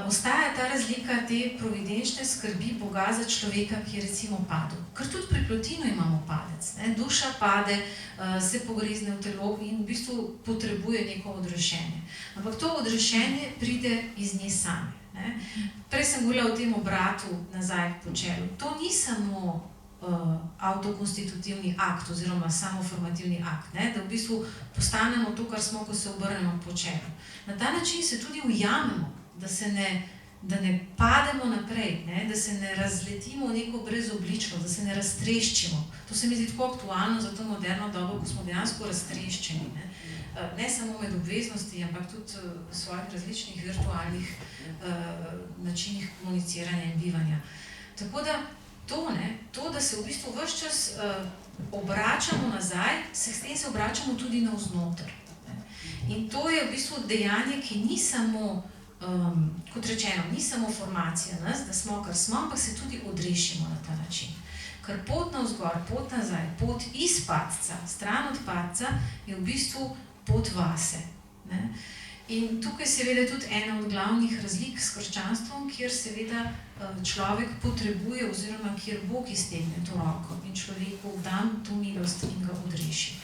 ostaja ta razlika te providenčne skrbi Boga za človeka, ki je recimo padel. Ker tudi pri Plotinu imamo padec. Duša pade, se pogrezne v telo in v bistvu potrebuje neko odrešenje. Ampak to odrešenje pride iz nje same. Prej sem govorila o tem obratu nazaj k počelu. To ni samo avtokonstitutivni akt oziroma samoformativni akt, da v bistvu postanemo to, kar smo, ko se obrnemo k počelu. Na ta način se tudi ujamemo, da ne pademo naprej, da se ne razletimo v neko brezobličnost, da se ne raztreščimo. To se mi zdi tako aktualno za to moderno dobo, ko smo dejansko raztreščeni. Ne samo med obveznosti, ampak tudi v svojih različnih virtualnih načinih komuniciranja in bivanja. Tako da to, da se v bistvu ves čas obračamo nazaj, s tem se obračamo tudi navznoter. In to je v bistvu dejanje, ki ni samo, kot rečeno, ni samo formacija nas, da smo, kar smo, ampak se tudi odrešimo na ta način. Ker pot navzgor, pot nazaj, pot iz padca, stran od padca, je v bistvu pot vase. In tukaj seveda tudi ena od glavnih razlik s krščanstvom, kjer seveda človek potrebuje oziroma kjer Bog iztegne to roko in človeku dam to milost in ga odreši.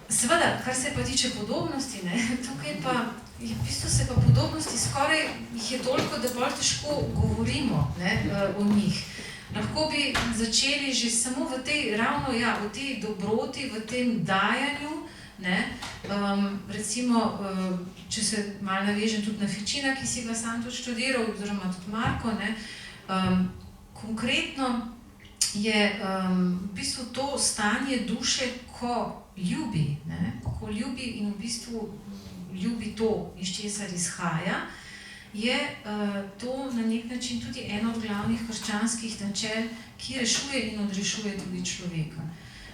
Seveda, kar se pa tiče podobnosti, tukaj pa v bistvu se pa podobnosti skoraj jih je toliko, da bolj težko govorimo o njih. Lahko bi začeli že samo v tej ravno, v tej dobroti, v tem dajanju, recimo, če se malo navežem tudi na Ficina, ki si ga sam tudi študiral, oziroma tudi Marko, konkretno je v bistvu to stanje duše, ko ljubi, in v bistvu ljubi to, iz česar izhaja, je to na nek način tudi eno od glavnih krščanskih načel, ki rešuje in odrešuje tudi človeka.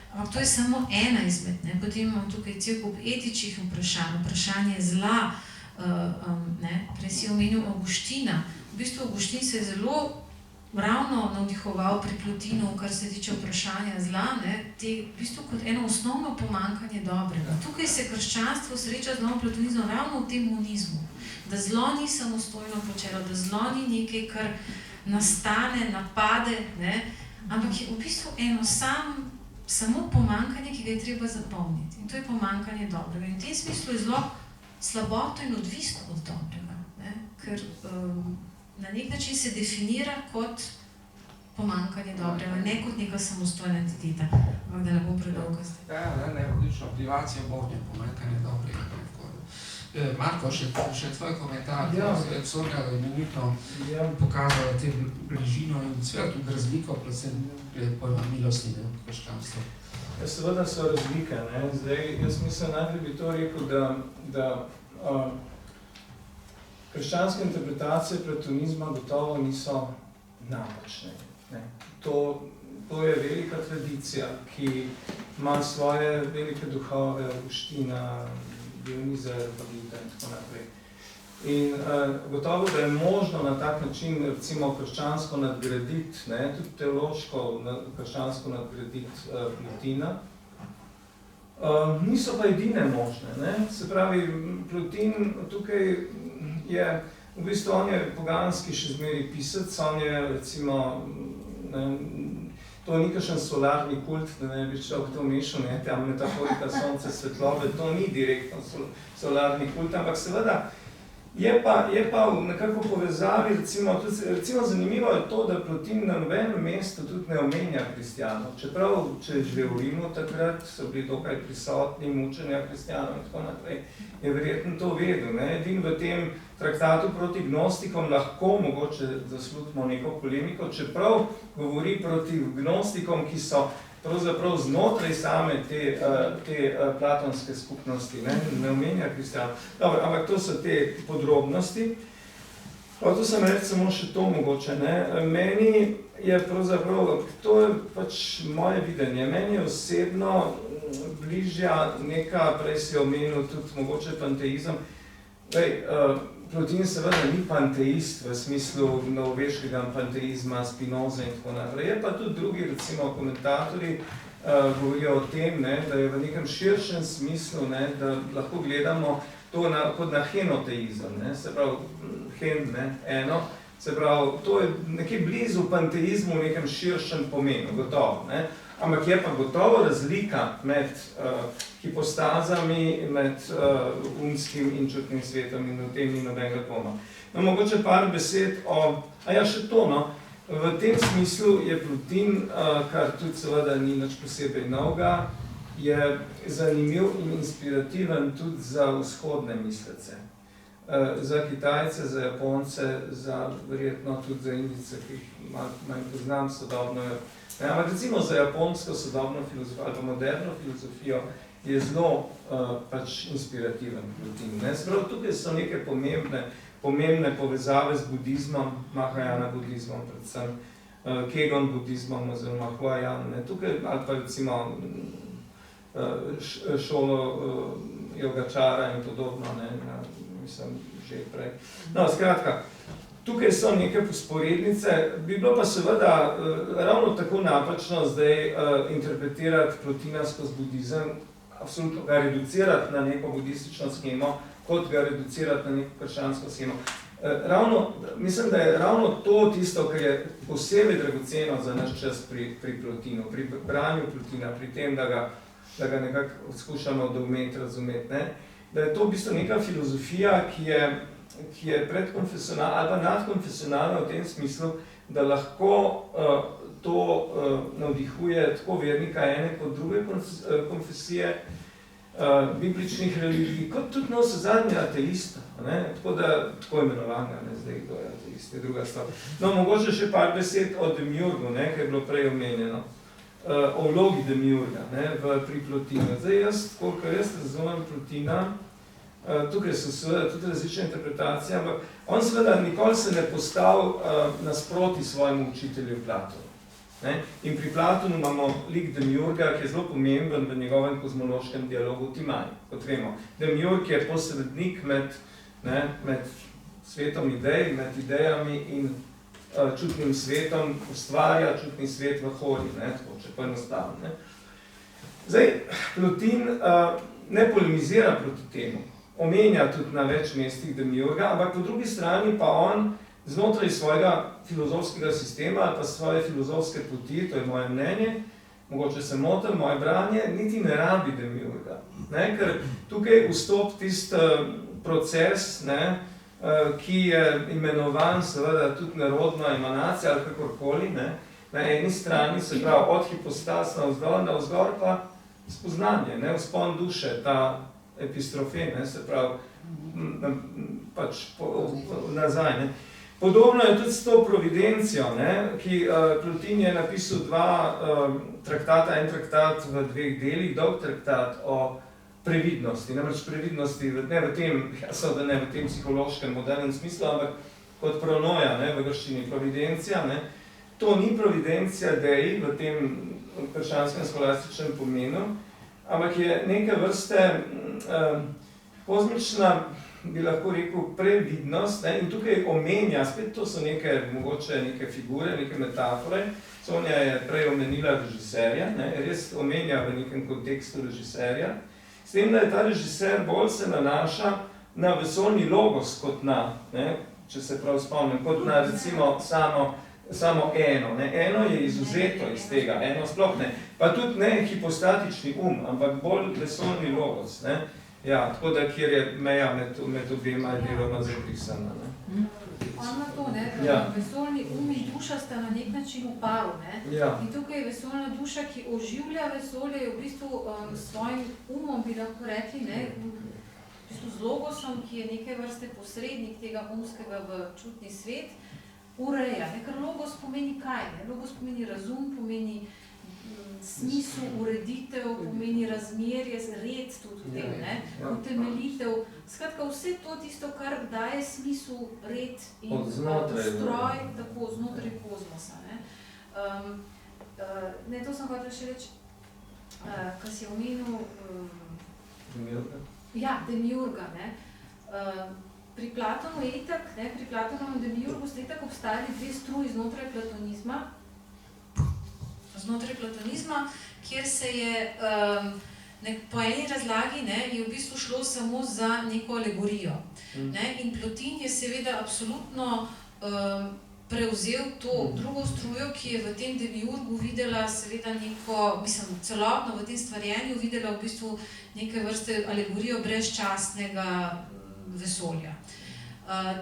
Ampak to je samo ena izmed, potem imam tukaj cel kup etičnih vprašanj, vprašanje zla, prej si omenil Avguština. V bistvu Avguštin se je zelo ravno navdihoval pri Plotinu, kar se tiče vprašanja zla, v bistvu kot eno osnovno pomanjkanje dobrega. Tukaj se krščanstvo sreča z novo platonizmom ravno v tem monizmu, da zlo ni samostojno počelo, da zlo ni nekaj, kar nastane, napade, ampak je v bistvu eno samo pomanjkanje, ki ga je treba zapolniti. In to je pomanjkanje dobrega. In v tem smislu je zelo slabotno in odvisno od dobrega, ker na nek način se definira kot pomanjkanje dobrega, ne kot neka samostojna entiteta. Ampak da ne bom predolga zdaj. Ne, odlično. Privacija Bog je pomanjkanje dobrega. Marko, še tvoj komentar, Ja. Sorga je imenitno pokazal te bližino in seveda tudi razliko, predvsem pojma milosti v krščanstvu. Ja, seveda so razlike, ne. Zdaj, jaz mislim, najprej bi to rekel, da krščanske interpretacije platonizma gotovo niso napačne, ne. To je velika tradicija, ki ima svoje velike duhove, Avguština, Dioniza, Areopagita in tako naprej. In gotovo, da je možno na tak način, recimo, krščansko nadgraditi, ne, tudi teološko krščansko nadgraditi Plotina. Niso pa edine možne, ne. Se pravi, Plotin tukaj je, v bistvu on je poganski še zmeri pisec, on je, recimo, ne, to ni kakšen solarni kult, da ne bi človek to mešal, ne, tam metaforika sonce, svetlobe, to ni direktno solarni kult, ampak seveda je pa nekako povezavi, recimo zanimivo je to, da Plotin na nobenem mestu tudi ne omenja kristjanov, čeprav, če je živel v Rimu takrat, so bili dokaj prisotni mučenja kristjanov in tako naprej, je verjetno to vedel, ne, edin v tem traktatu proti gnostikom lahko mogoče zaslutimo neko polemiko, čeprav govori proti gnostikom, ki so pravzaprav znotraj same te platonske skupnosti, ne omenja kristjanov. Dobro, ampak to so te podrobnosti. Hotel sem reči samo še to mogoče, ne. Meni je pravzaprav, to je pač moje videnje, meni je osebno bližja neka, prej si omenil tudi mogoče panteizem. Plotin seveda ni panteist v smislu novoveškega panteizma, Spinoza in tako naprej. Je pa tudi drugi, recimo, komentatorji govorijo o tem, ne, da je v nekem širšem smislu, ne, da lahko gledamo to kot na henoteizem, ne, se pravi, eno, se pravi, to je nekje blizu panteizmu v nekem širšem pomenu, gotovo, ne. Ampak je pa gotovo razlika med hipostazami, med umskim in čutnim svetom in v tem ni nobenega dvoma. No, mogoče par besed še to, no. V tem smislu je Plotin, kar tudi seveda ni nič posebej novega, je zanimiv in inspirativen tudi za vzhodne mislece. Za Kitajce, za Japonce, za verjetno tudi za Indijce, ki jih manj poznam sodobno. Ampak recimo za japonsko sodobno filozofijo ali pa moderno filozofijo je zelo pač inspirativen Plotin. Sprav, tukaj so neke pomembne povezave z budizmom, Mahajana budizmom, predvsem Kegon budizmom oziroma Huayan, tukaj ali pa recimo šolo Yogačara in podobno, mislim, že prej. No, skratka, tukaj so neke usporednice, bi bilo pa seveda ravno tako napačno zdaj interpretirati Plotina skozi budizem, absolutno ga reducirati na neko budistično schemo, kot ga reducirati na neko krščansko schemo. Mislim, da je ravno to tisto, kar je posebej dragoceno za naš čas pri Plotinu, pri branju Plotina, pri tem, da ga nekako skušamo doumeti, razumeti, ne? Da je to v bistvu neka filozofija, ki je predkonfesionalna ali pa nadkonfesionalna v tem smislu, da lahko to navdihuje tako vernika ene kot druge konfesije, bibličnih religij, kot tudi navsezadnje ateista, tako imenovanga, zdaj kdo je ateist, je druga stvar. No, mogoče še par besed o Demiurgu, ki je bilo prej omenjeno, o vlogi Demiurga pri Plotinu. Zdaj kolikor jaz razumem Plotina, tukaj so seveda tudi različne interpretacije, ampak on seveda nikoli se ne postavil nasproti svojemu učitelju Platonu. In pri Platonu imamo lik Demiurga, ki je zelo pomemben v njegovem kozmološkem dialogu Timaj, kot vemo. Demiurg je posrednik med svetom idej, med idejami in čutnim svetom, ustvarja čutni svet v hori, tako, če poenostavim. Zdaj, Plotin ne polemizira proti temu, omenja tudi na več mestih Demiurga, ampak po drugi strani pa on znotraj svojega filozofskega sistema ali pa svoje filozofske poti, to je moje mnenje, mogoče se motim, moje branje, niti ne rabi Demiurga. Ker tukaj vstop tisti proces, ki je imenovan seveda tudi narodna emanacija ali kakorkoli, na eni strani se pravi od hipostas navzgor pa spoznanje, vzpon duše, ta epistrofen, se pravi nazaj. Ne. Podobno je tudi s to providencijo, ne, ki Plotin je napisal traktata, en traktat v 2 delih, dolg traktat o previdnosti. Namreč previdnosti ne v tem psihološkem modernem smislu, ampak kot pronoja, ne, v grščini providencija. Ne. To ni providencija dei v tem krščanskem skolastičnem pomenu, ampak je neke vrste kozmična, bi lahko rekel, previdnost, ne, in tukaj omenja, spet to so mogoče neke figure, neke metafore. Sonja je prej omenila režiserja, ne, res omenja v nekem kontekstu režiserja, s tem, da je ta režiser bolj se nanaša na vesoljni logos kot na, ne, če se prav spomnim, kot na recimo samo eno. Ne. Eno je izuzeto iz tega, eno sploh ne. Pa tudi ne hipostatični ampak bolj vesoljni logos. Ne. Ja, tako da, kjer je meja med obema deloma zabrisana. On to, ne, vesoljni in duša sta na nek način v paru, ne. Ja. In tukaj je vesoljna duša, ki oživlja vesolje, je v bistvu svojim bi lahko rekli, ne, v bistvu z logosom, ki je neke vrste posrednik tega umskega v čutni svet, ureja. Ne, ker logos pomeni kaj? Ne? Logos pomeni razum, pomeni smisel, ureditev, pomeni razmerje, red tudi v tem, ne? Utemeljitev. Skratka, vse to tisto, kar daje smisel, red in ustroj, tako znotraj kozmosa. Ne? Ne, to sem hotel še reči, kar si omenil... Demiurga. Ne? Pri Platonu je itak, ne, pri Platonovem demiurgu sta itak obstajali 2 struji znotraj platonizma, kjer se je po eni razlagi, ne, je v bistvu šlo samo za neko alegorijo. Ne, in Plotin je seveda absolutno prevzel to drugo strujo, ki je v tem demiurgu videla seveda neko, celotno v tem stvarjenju videla v bistvu neke vrste alegorijo brezčasnega vesolja.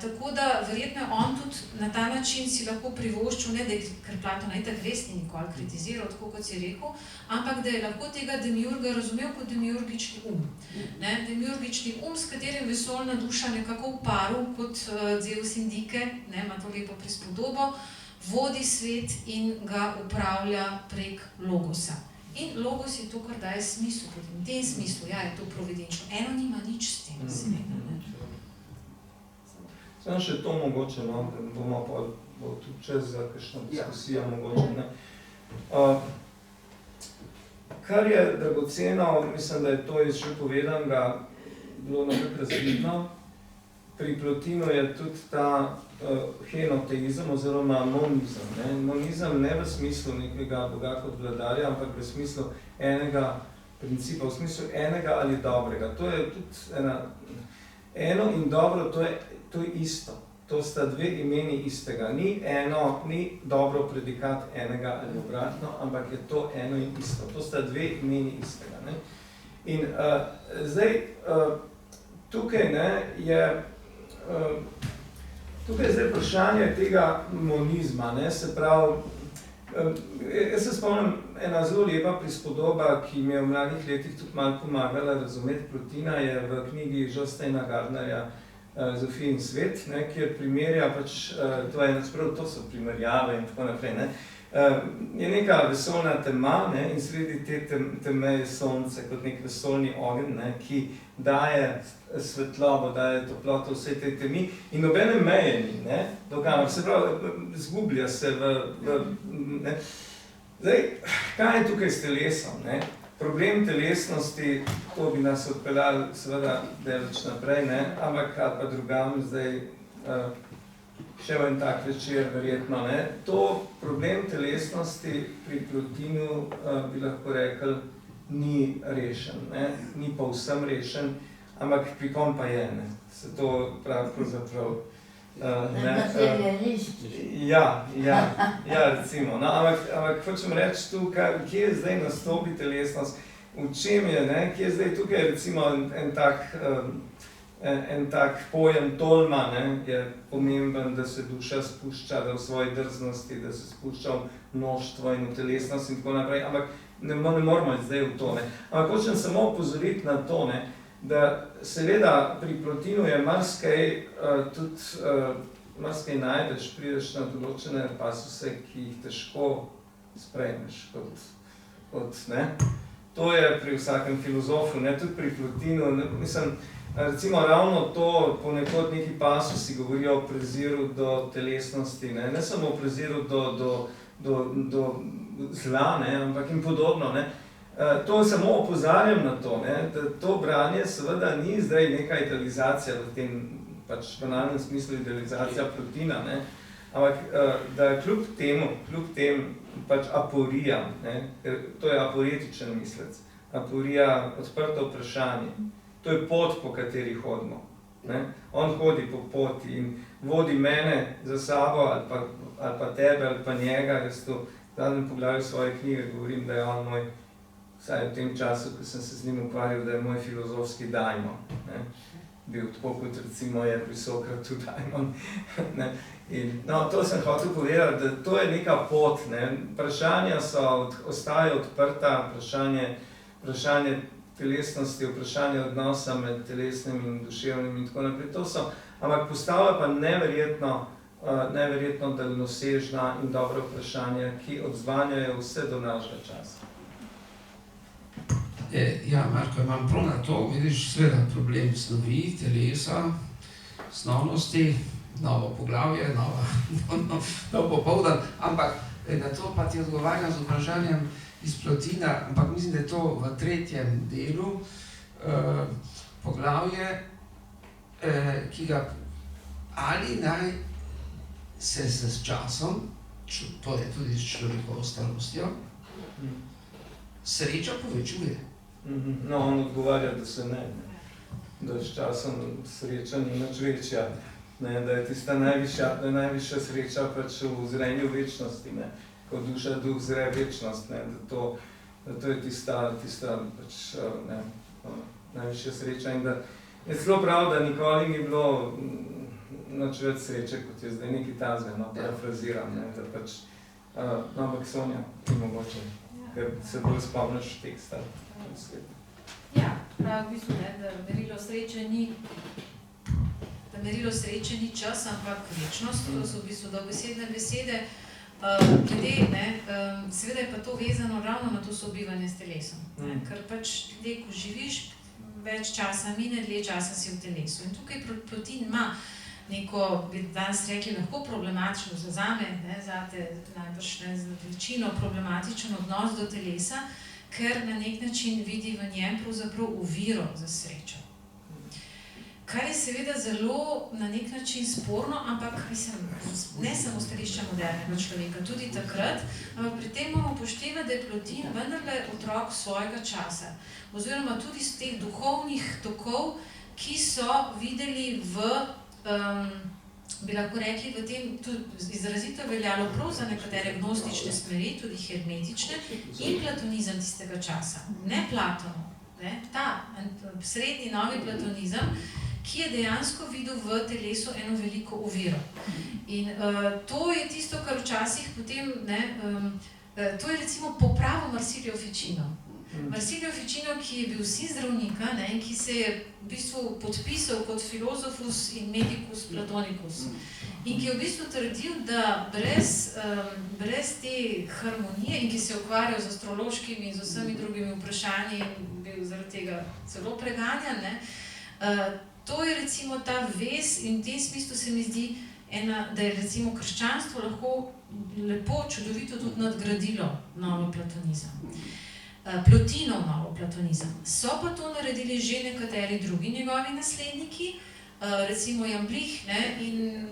Tako da verjetno je on tudi na ta način si lahko privoščil, ne da je, ker Platon itak res ni nikoli kritiziral, tako kot si rekel, ampak da je lahko tega demiurga razumel kot demiurgični Ne? Demiurgični s katerim vesoljna duša nekako v paru, kot Zeus in Dike, ne, ima to lepo prispodobo, vodi svet in ga upravlja prek logosa. In logos je to, kar daje smisel. V tem smislu, je to providenčno. Eno nima nič s tem, seveda. Samo še to mogoče, no, da bomo pa tudi čez za kakšno diskusijo mogoče. Ne. Kar je dragoceno, mislim, da je to že povedanega bilo nekako razvidno, pri Plotinu je tudi ta henoteizem oziroma monizem. Ne. Monizem ne v smislu nekega Boga kot vladarja, ampak v smislu enega principa, v smislu enega ali dobrega. To je tudi eno in dobro, to je isto. To sta 2 imeni istega. Ni dobro predikat enega ali obratno, ampak je to eno in isto. To sta 2 imeni istega. Ne? In zdaj, tukaj je zdaj vprašanje tega monizma. Ne? Se pravi, jaz se spomnim ena zelo lepa prispodoba, ki mi je v mladih letih tudi malo pomagala razumeti Plotina, je v knjigi Josteina Gardnerja Zofij in svet, ne, kjer primerja to so primerjave in tako naprej. Ne. Je neka vesoljna tema, ne, in sredi te teme je sonce kot nek vesoljni ogenj, ne, ki daje svetlobo, daje toploto vsej tej temi in nobene meje ni, ne, do kamor. Se pravi, zgublja se ne. Zdaj, kaj je tukaj s telesom, ne? Problem telesnosti, to bi nas odpeljali seveda deleč naprej, ne? Ampak ali pa drugam zdaj še v en tak večer verjetno. Ne? To problem telesnosti pri Plotinu bi lahko rekli ni rešen, ne? Ni povsem rešen, ampak pri kom pa je, ne? Se to pravi pravzaprav Ja, recimo. No, ampak hočem reči tu, kje je zdaj nastopi telesnost, v čem je, ne? Kje je zdaj tukaj recimo en tak pojem tolma, ne? Je pomemben, da se duša spušča v svoji drznosti, da se spušča v mnoštvo in v telesnost in tako naprej, ampak ne moramo zdaj v to, ne? Ampak hočem samo opozoriti na to, ne? da seveda pri Plotinu je marsikaj tudi marsikaj najdeš, prideš na določene pasuse, ki jih težko sprejmeš kot ne. To je pri vsakem filozofu, ne, tudi pri Plotinu, mislim, recimo ravno to, ponekod neki pasusi govorijo o preziru do telesnosti, ne samo o preziru do zla, ne, ampak in podobno, ne. To samo opozarjam na to, ne, da to branje seveda ni zdaj neka idealizacija v tem pač banalnem smislu idealizacija Plotina, ne, ampak da kljub tem pač aporija, ne, ker to je aporetičen mislec, aporija, odprto vprašanje, to je pot, po kateri hodimo, ne, on hodi po poti in vodi mene za sabo ali pa tebe ali pa njega, jaz to v zadnjem poglavju svoje knjige govorim, da je on moj, vsaj v tem času, ko sem se z njim ukvarjal, da je moj filozofski daimon, ne, bil tako kot recimo je pri Sokratu daimon, ne, in no, to sem hotel povedati, da to je neka pot, ne, vprašanja ostajajo odprta, vprašanje telesnosti, vprašanje odnosa med telesnim in duševnim in tako naprej, to so, ampak postavlja pa neverjetno daljnosežna in dobra vprašanja, ki odzvanjajo vse do našega časa. Ja, Marko, imam prav na to, vidiš, seveda problem snovi, telesa, snovnosti, novo poglavje, nov popoldan, ampak na to pa ti odgovarjam z vprašanjem iz Plotina, ampak mislim, da je to v 3. delu poglavje, ki ga ali naj se s časom, to je tudi s človekovo starostjo, sreča povečuje. No, on odgovarja, da se ne, da s časom sreča ni nič večja, ne, da je tista najvišja sreča pač v zrenju večnosti, ne, ko duša duh zre večnost, ne, da to je tista pač, ne, najvišja sreča in da je celo prav, da nikoli ni bilo nič več sreče, kot je zdaj nekaj tazga, no, parafraziram, ne, da pač, no, ampak Sonja, ni mogoče, ker se bolj spomniš teksta. Ja, prav v bistvu, ne, da merilo sreče ni čas, ampak večnost, to so v bistvu dobesedne besede. Glede, ne, seveda je pa to vezano ravno na to sobivanje s telesom, ne, ker pač ljudje, ko živiš, več časa mine, dlje časa si v telesu. In tukaj Plotin ima neko, bi danes rekli, lahko problematično zame, ne, zate najbrž ne, za večino problematičen odnos do telesa, ker na nek način vidi v njem pravzaprav oviro za srečo. Kar je seveda zelo na nek način sporno, ampak mislim, ne samo stališča modernega človeka, tudi takrat, ampak pri tem moramo upoštevati, da je Plotin vendarle otrok svojega časa, oziroma tudi z teh duhovnih tokov, ki so videli bi lahko rekli, v tem tudi izrazito veljalo prav za nekatere gnostične smeri, tudi hermetične, in platonizem tistega časa, ne Platonov, ne, ta srednji novi platonizem, ki je dejansko videl v telesu eno veliko oviro. In to je tisto, kar včasih potem, ne, to je recimo popravo Marsilio Ficino. Marsilio Ficino, ki je bil sin zdravnika, ne, in ki se je v bistvu podpisal kot filozofus in medicus platonicus. In ki je v bistvu trdil, da brez te harmonije, in ki se je ukvarjal z astrološkimi in z vsemi drugimi vprašanji, in bil zaradi tega celo preganjan, ne, to je recimo ta vez in v tem smislu se mi zdi, da je recimo krščanstvo lahko lepo, čudovito tudi nadgradilo novi platonizem. Plotinov novo platonizem. So pa to naredili že nekateri drugi njegovi nasledniki, recimo Jambrich, ne, in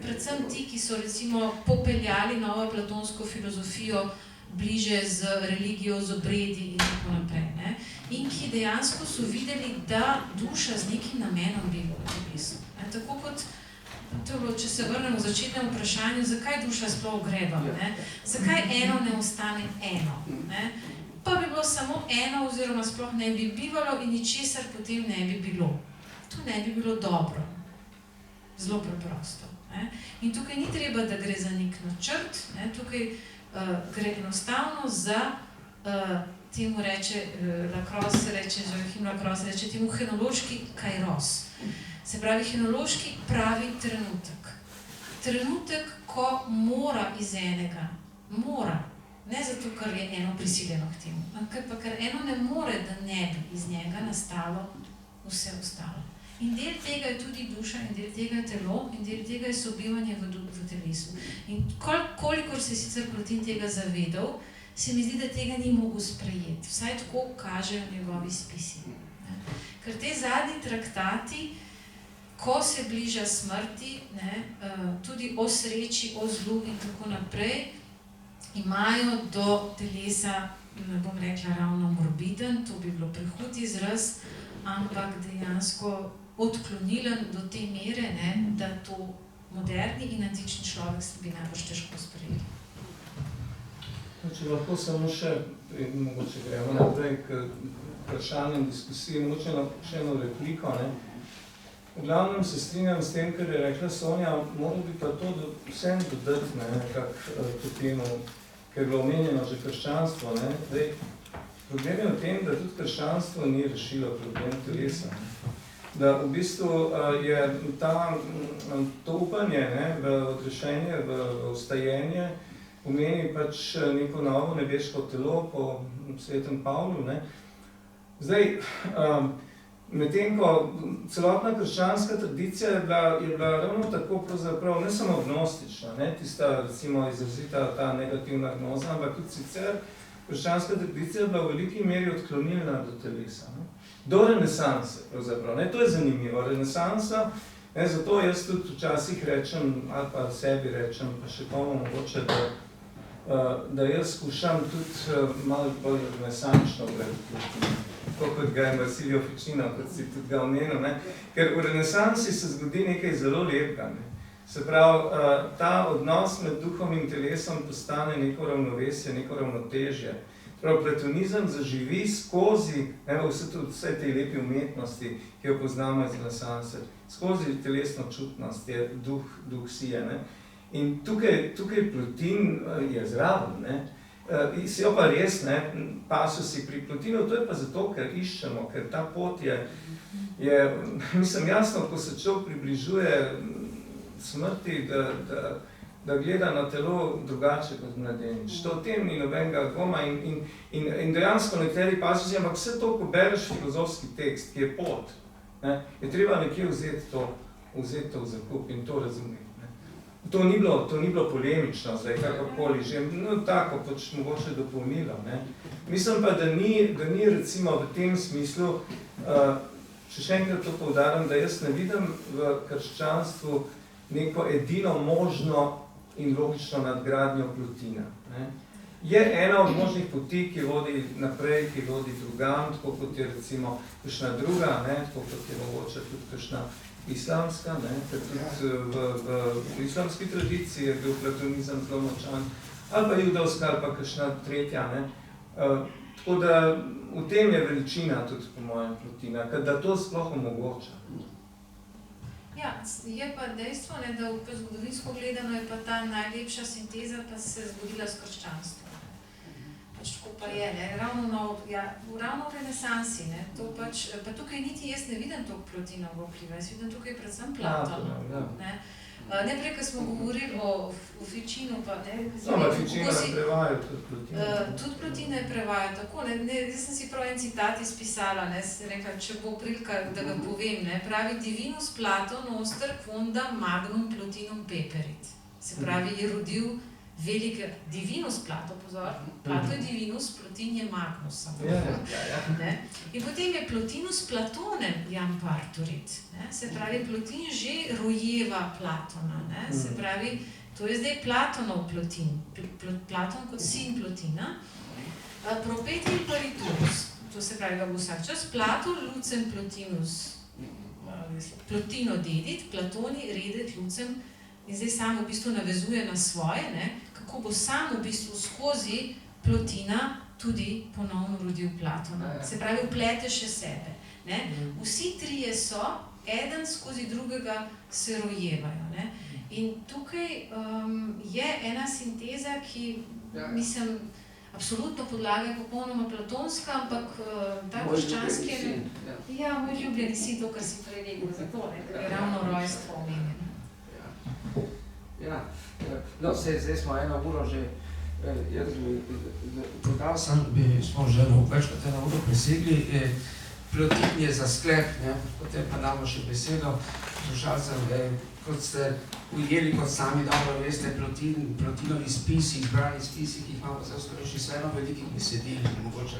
predvsem ti, ki so recimo popeljali novo platonsko filozofijo bliže z religijo, z obredi in tako naprej, ne, in ki dejansko so videli, da duša z nekim namenom biva v telesu. Tako kot, to je bilo, če se vrnemo v začetnem vprašanju, zakaj duša sploh greba, ne, zakaj eno ne ostane eno, ne, pa bi bilo samo eno oziroma sploh ne bi bivalo in ničesar potem ne bi bilo. To ne bi bilo dobro. Zelo preprosto. Ne? In tukaj ni treba, da gre za nek načrt, ne? Tukaj gre enostavno za temu reče Lacrosse, Joachim Lacrosse reče temu henološki kairos. Se pravi, henološki pravi trenutek. Trenutek, ko mora iz enega, ne zato, ker je eno prisiljeno k temu, ampak pa ker eno ne more, da ne bi iz njega nastalo vse ostalo. In del tega je tudi duša, in del tega je telo, in del tega je sobivanje v telesu. In kolikor se je sicer Plotin tega zavedal, se mi zdi, da tega ni mogel sprejeti. Vsaj tako kažejo njegovi spisi. Ker te zadnji traktati, ko se bliža smrti, tudi o sreči, o zlu in tako naprej, imajo do telesa, ne bom rekla ravno morbiden, to bi bilo prehud izraz, ampak dejansko odklonilen do te mere, da to moderni in antični človek se bi najbolj težko sprejeli. Če lahko samo še, mogoče gremo naprej k vprašanjem diskusiji, mogoče še eno repliko. V glavnem se strinjam s tem, kar je rekla Sonja, moram bi pa to vsem dodati, k temu, ker je bilo omenjeno že krščanstvo. Problem je v tem, da tudi krščanstvo ni rešilo problem telesa. Da v bistvu je to upanje v odrešenje, v vstajenje, pomeni pač neko novo nebeško telo po svetem Pavlu. Zdaj, medtem ko celotna krščanska tradicija je bila ravno tako pravzaprav ne samo gnostična, tista recimo izrazita ta negativna gnoza, ampak tudi sicer krščanska tradicija je bila v veliki meri odklonilna do telesa. Do renesanse pravzaprav. To je zanimivo. Renesansa, zato jaz tudi včasih rečem, ali pa sebi rečem, pa še komu mogoče, da jaz skušam tudi malo bolj renesančno gledati. Tako kot ga je Marsilio Ficino, kot si tudi ga omenil. Ker v renesansi se zgodi nekaj zelo lepega. Se pravi, ta odnos med duhom in telesom postane neko ravnovesje, neko ravnotežje. Prav, platonizem zaživi skozi vse te lepe umetnosti, ki jo poznamo iz renesanse, skozi telesno čutnost je duh sije. In tukaj Plotin je zraven. So pa res, pasusi pri Plotinu, to je pa zato, ker iščemo, ker ta pot je, mislim jasno, ko se človek približuje smrti, da gleda na telo drugače kot mladenič. To v tem ni nobenega dvoma in dejansko nekateri pasusi, ampak vse to, ko bereš filozofski tekst, ki je pot, je treba nekje vzeti to v zakup in to razumeti. To ni bilo polemično, zdaj kakokoli že, tako pač mogoče dopolnilo. Mislim pa, da ni recimo v tem smislu, še enkrat to poudarim, da jaz ne vidim v krščanstvu neko edino možno in logično nadgradnjo Plotina. Je ena od možnih poti, ki vodi naprej, ki vodi drugam, tako kot je recimo kakšna druga, tako kot je mogoče tudi kakšna islamska, ker tudi v islamski tradiciji je bil platonizem zelo močan, ali pa judovska, ali pa kakšna tretja. Tako da v tem je veličina tudi po mojem Plotina, da to sploh omogoča. Ja, je pa dejstvo, da zgodovinsko gledano je pa ta najlepša sinteza pa se zgodila s krščanstvom. Pač tako pa je, ravno v renesansi, pa tukaj niti jaz ne vidim toliko Plotinovega vpliva, jaz vidim tukaj predvsem Platona. Najprej, ko smo govorili o Ficinu, pa Ficino je prevajal tudi Plotina. Tudi Plotina je prevajal, tako, jaz sem si prav en citat izpisala, sem rekla, če bo prilika, da ga povem, pravi Divinus Platon oster quondam magnum Plotinum peperit. Se pravi, je rodil velike, Divinus Plato, pozor, Plato je Divinus, Plotin je Magnus. In potem je Plotinus Platonem jam parturit. Se pravi, Plotin že rojeva Platona. Se pravi, to je zdaj Platonov Plotin. Platon kot sin Plotina. Propetil pariturus, to se pravi, ga bo vsak čas, Plato lucem Plotinus, Plotino dedit, Platoni redet lucem. In zdaj sam v bistvu navezuje na svoje, kako bo sam v bistvu skozi Plotina tudi ponovno rodil Platona. Se pravi, vplete še sebe. Vsi trije so, eden skozi drugega se rojevajo. In tukaj je ena sinteza, ki, mislim, Absolutno podlaga je popolnoma platonska, ampak ta krščanski je... Ja, moj ljubljeni sin, to, kar si prej rekel, zato, da je ravno rojstvo omenjeno. Ja, no, zdaj smo 1 uro že, jaz bi dodal sem, smo že več kot 1 uro presegli, Plotin je za sklep, potem pa damo še besedo poslušalcem, kot ste ujeli, kot sami dobro veste, Plotinovi spisi, izbrani spisi, ki jih imamo zdaj v Sloveniji, so eno velikih besedil, mogoče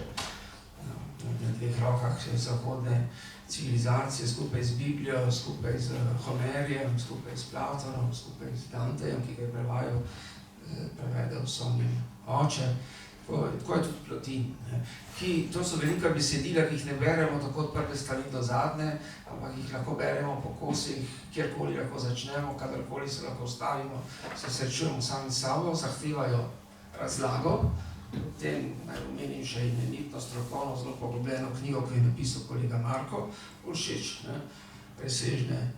na 2 rokah zahodne civilizacije, skupaj z Biblijo, skupaj z Homerjem, skupaj s Platonom, skupaj z Dantejem, ki ga je prevedel Sonjin oče. Tako je tudi Plotin. To so velika besedila, ki jih ne beremo tako od prve strani do zadnje, ampak jih lahko beremo po kosih, kjerkoli lahko začnemo, kadarkoli se lahko ustavimo, se srečujemo sami s sabo, zahtevajo razlago. Potem naj omenim še imenitno, strokovno, zelo poglobljeno knjigo, ki je napisal kolega Marko, všeč, presežne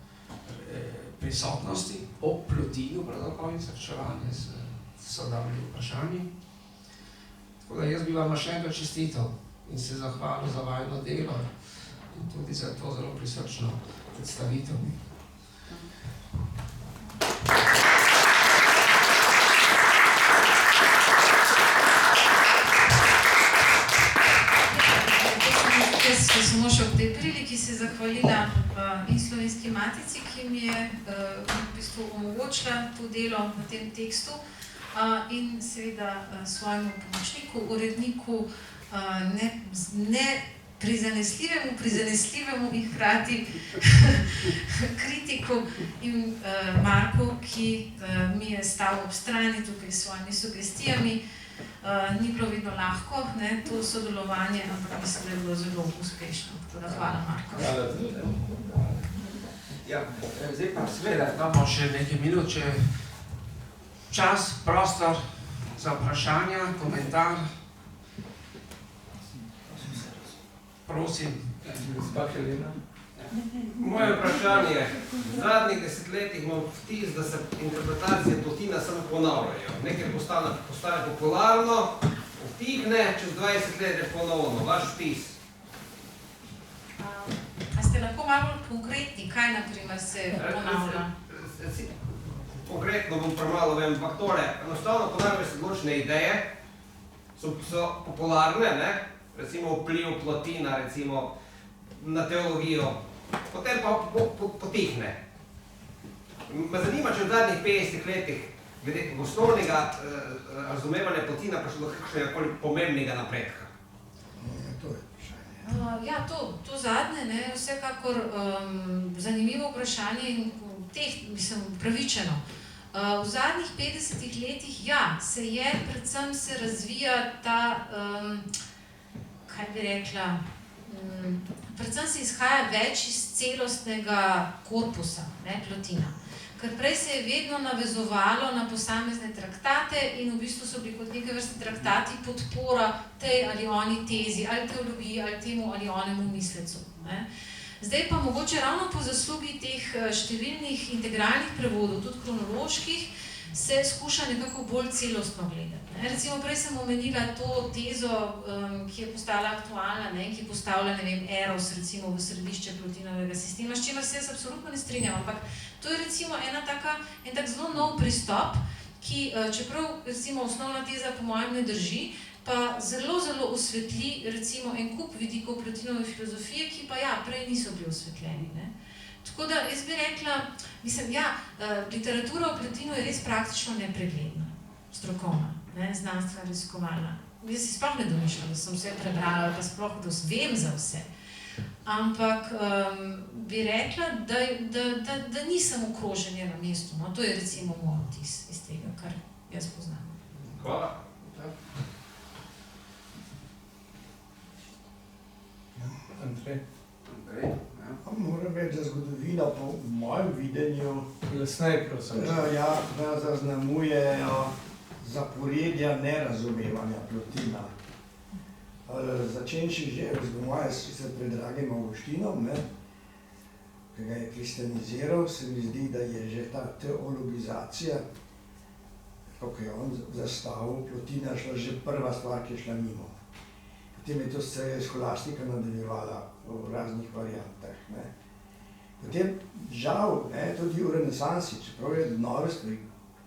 prisotnosti o Plotinu, pravzaprav in srečevanje s sodobnimi vprašanji. Tako da jaz bi vam še enkrat čestital in se zahvalil za vajno delo in tudi za to zelo prisrčno predstavitev. Jaz bi samo še ob tej priliki se zahvalila in Slovenski matici, ki mi je v bistvu omogočila to delo na tem tekstu, in seveda svojemu pomočniku, uredniku, prizanesljivemu in hkrati kritiku in Marku, ki mi je stal ob strani tukaj s svojimi sugestijami. Ni bilo vedno lahko, to sodelovanje, ampak mislim, da je bilo zelo uspešno. Tako da hvala, Marko. Ja, zdaj pa seveda damo še nekaj minut, če čas, prostor za vprašanja, komentar. Prosim. Moje vprašanje. V zadnjih desetletjih imam vtis, da se interpretacije Plotina samo ponavljajo. Nekaj postane popularno, utihne, čez 20 let je ponovno. Vaš vtis. A ste lahko malo konkretni, kaj naprimer se ponavlja? Konkretno bom premalo vem, ampak tole, enostavno ponavljajo se določene ideje, so popularne, recimo vpliv Plotina, recimo na teologijo, potem pa potihne. Me zanima, če v zadnjih 50 letih, glede osnovnega razumevanja Plotina, prišlo do kakšnega pomembnega napredka. Ja, to zadnje, vsekakor zanimivo vprašanje in mislim, pravičeno. V zadnjih 50 letih, ja, se je, predvsem se razvija ta, kaj bi rekla, predvsem se izhaja več iz celostnega korpusa, Plotina. Ker prej se je vedno navezovalo na posamezne traktate in v bistvu so bili kot neke vrste traktati podpora tej ali oni tezi, ali teologiji, ali temu ali onemu mislecu. Zdaj pa mogoče ravno po zaslugi teh številnih integralnih prevodov, tudi kronoloških, se skuša nekako bolj celostno gledati. Recimo prej sem omenila to tezo, ki je postala aktualna, ki postavlja, Eros recimo v središče Plotinovega sistema, s čimer se jaz absolutno ne strinjam, ampak to je recimo en tak zelo nov pristop, ki, čeprav recimo osnovna teza po mojem ne drži, pa zelo, zelo osvetli recimo en kup vidikov Plotinove filozofije, ki pa ja, prej niso bili osvetljeni. Tako da jaz bi rekla, mislim, ja, literatura o Plotinu je res praktično nepregledna, strokovna, znanstvena, raziskovalna. Jaz si sploh ne domišljam, da sem vse prebrala, pa sploh, da vem za vse. Ampak bi rekla, da nisem okroženje na mestu. To je recimo moj vtis iz tega, kar jaz poznam. Hvala. Andrej. Moram reči, da zgodovina po mojem videnju zaznamujejo zaporedja nerazumevanja Plotina. Začenši že z moje sicer predragim Avgustinom, ki ga je kristjaniziral, se mi zdi, da je že ta teologizacija ko je on zastavil, Plotina šla že prva stvar, ki je šla mimo. Potem je to skolastika nadaljevala v raznih variantah. Ne. Potem, žal, ne, tudi v renesansi, čeprav je nove stvari,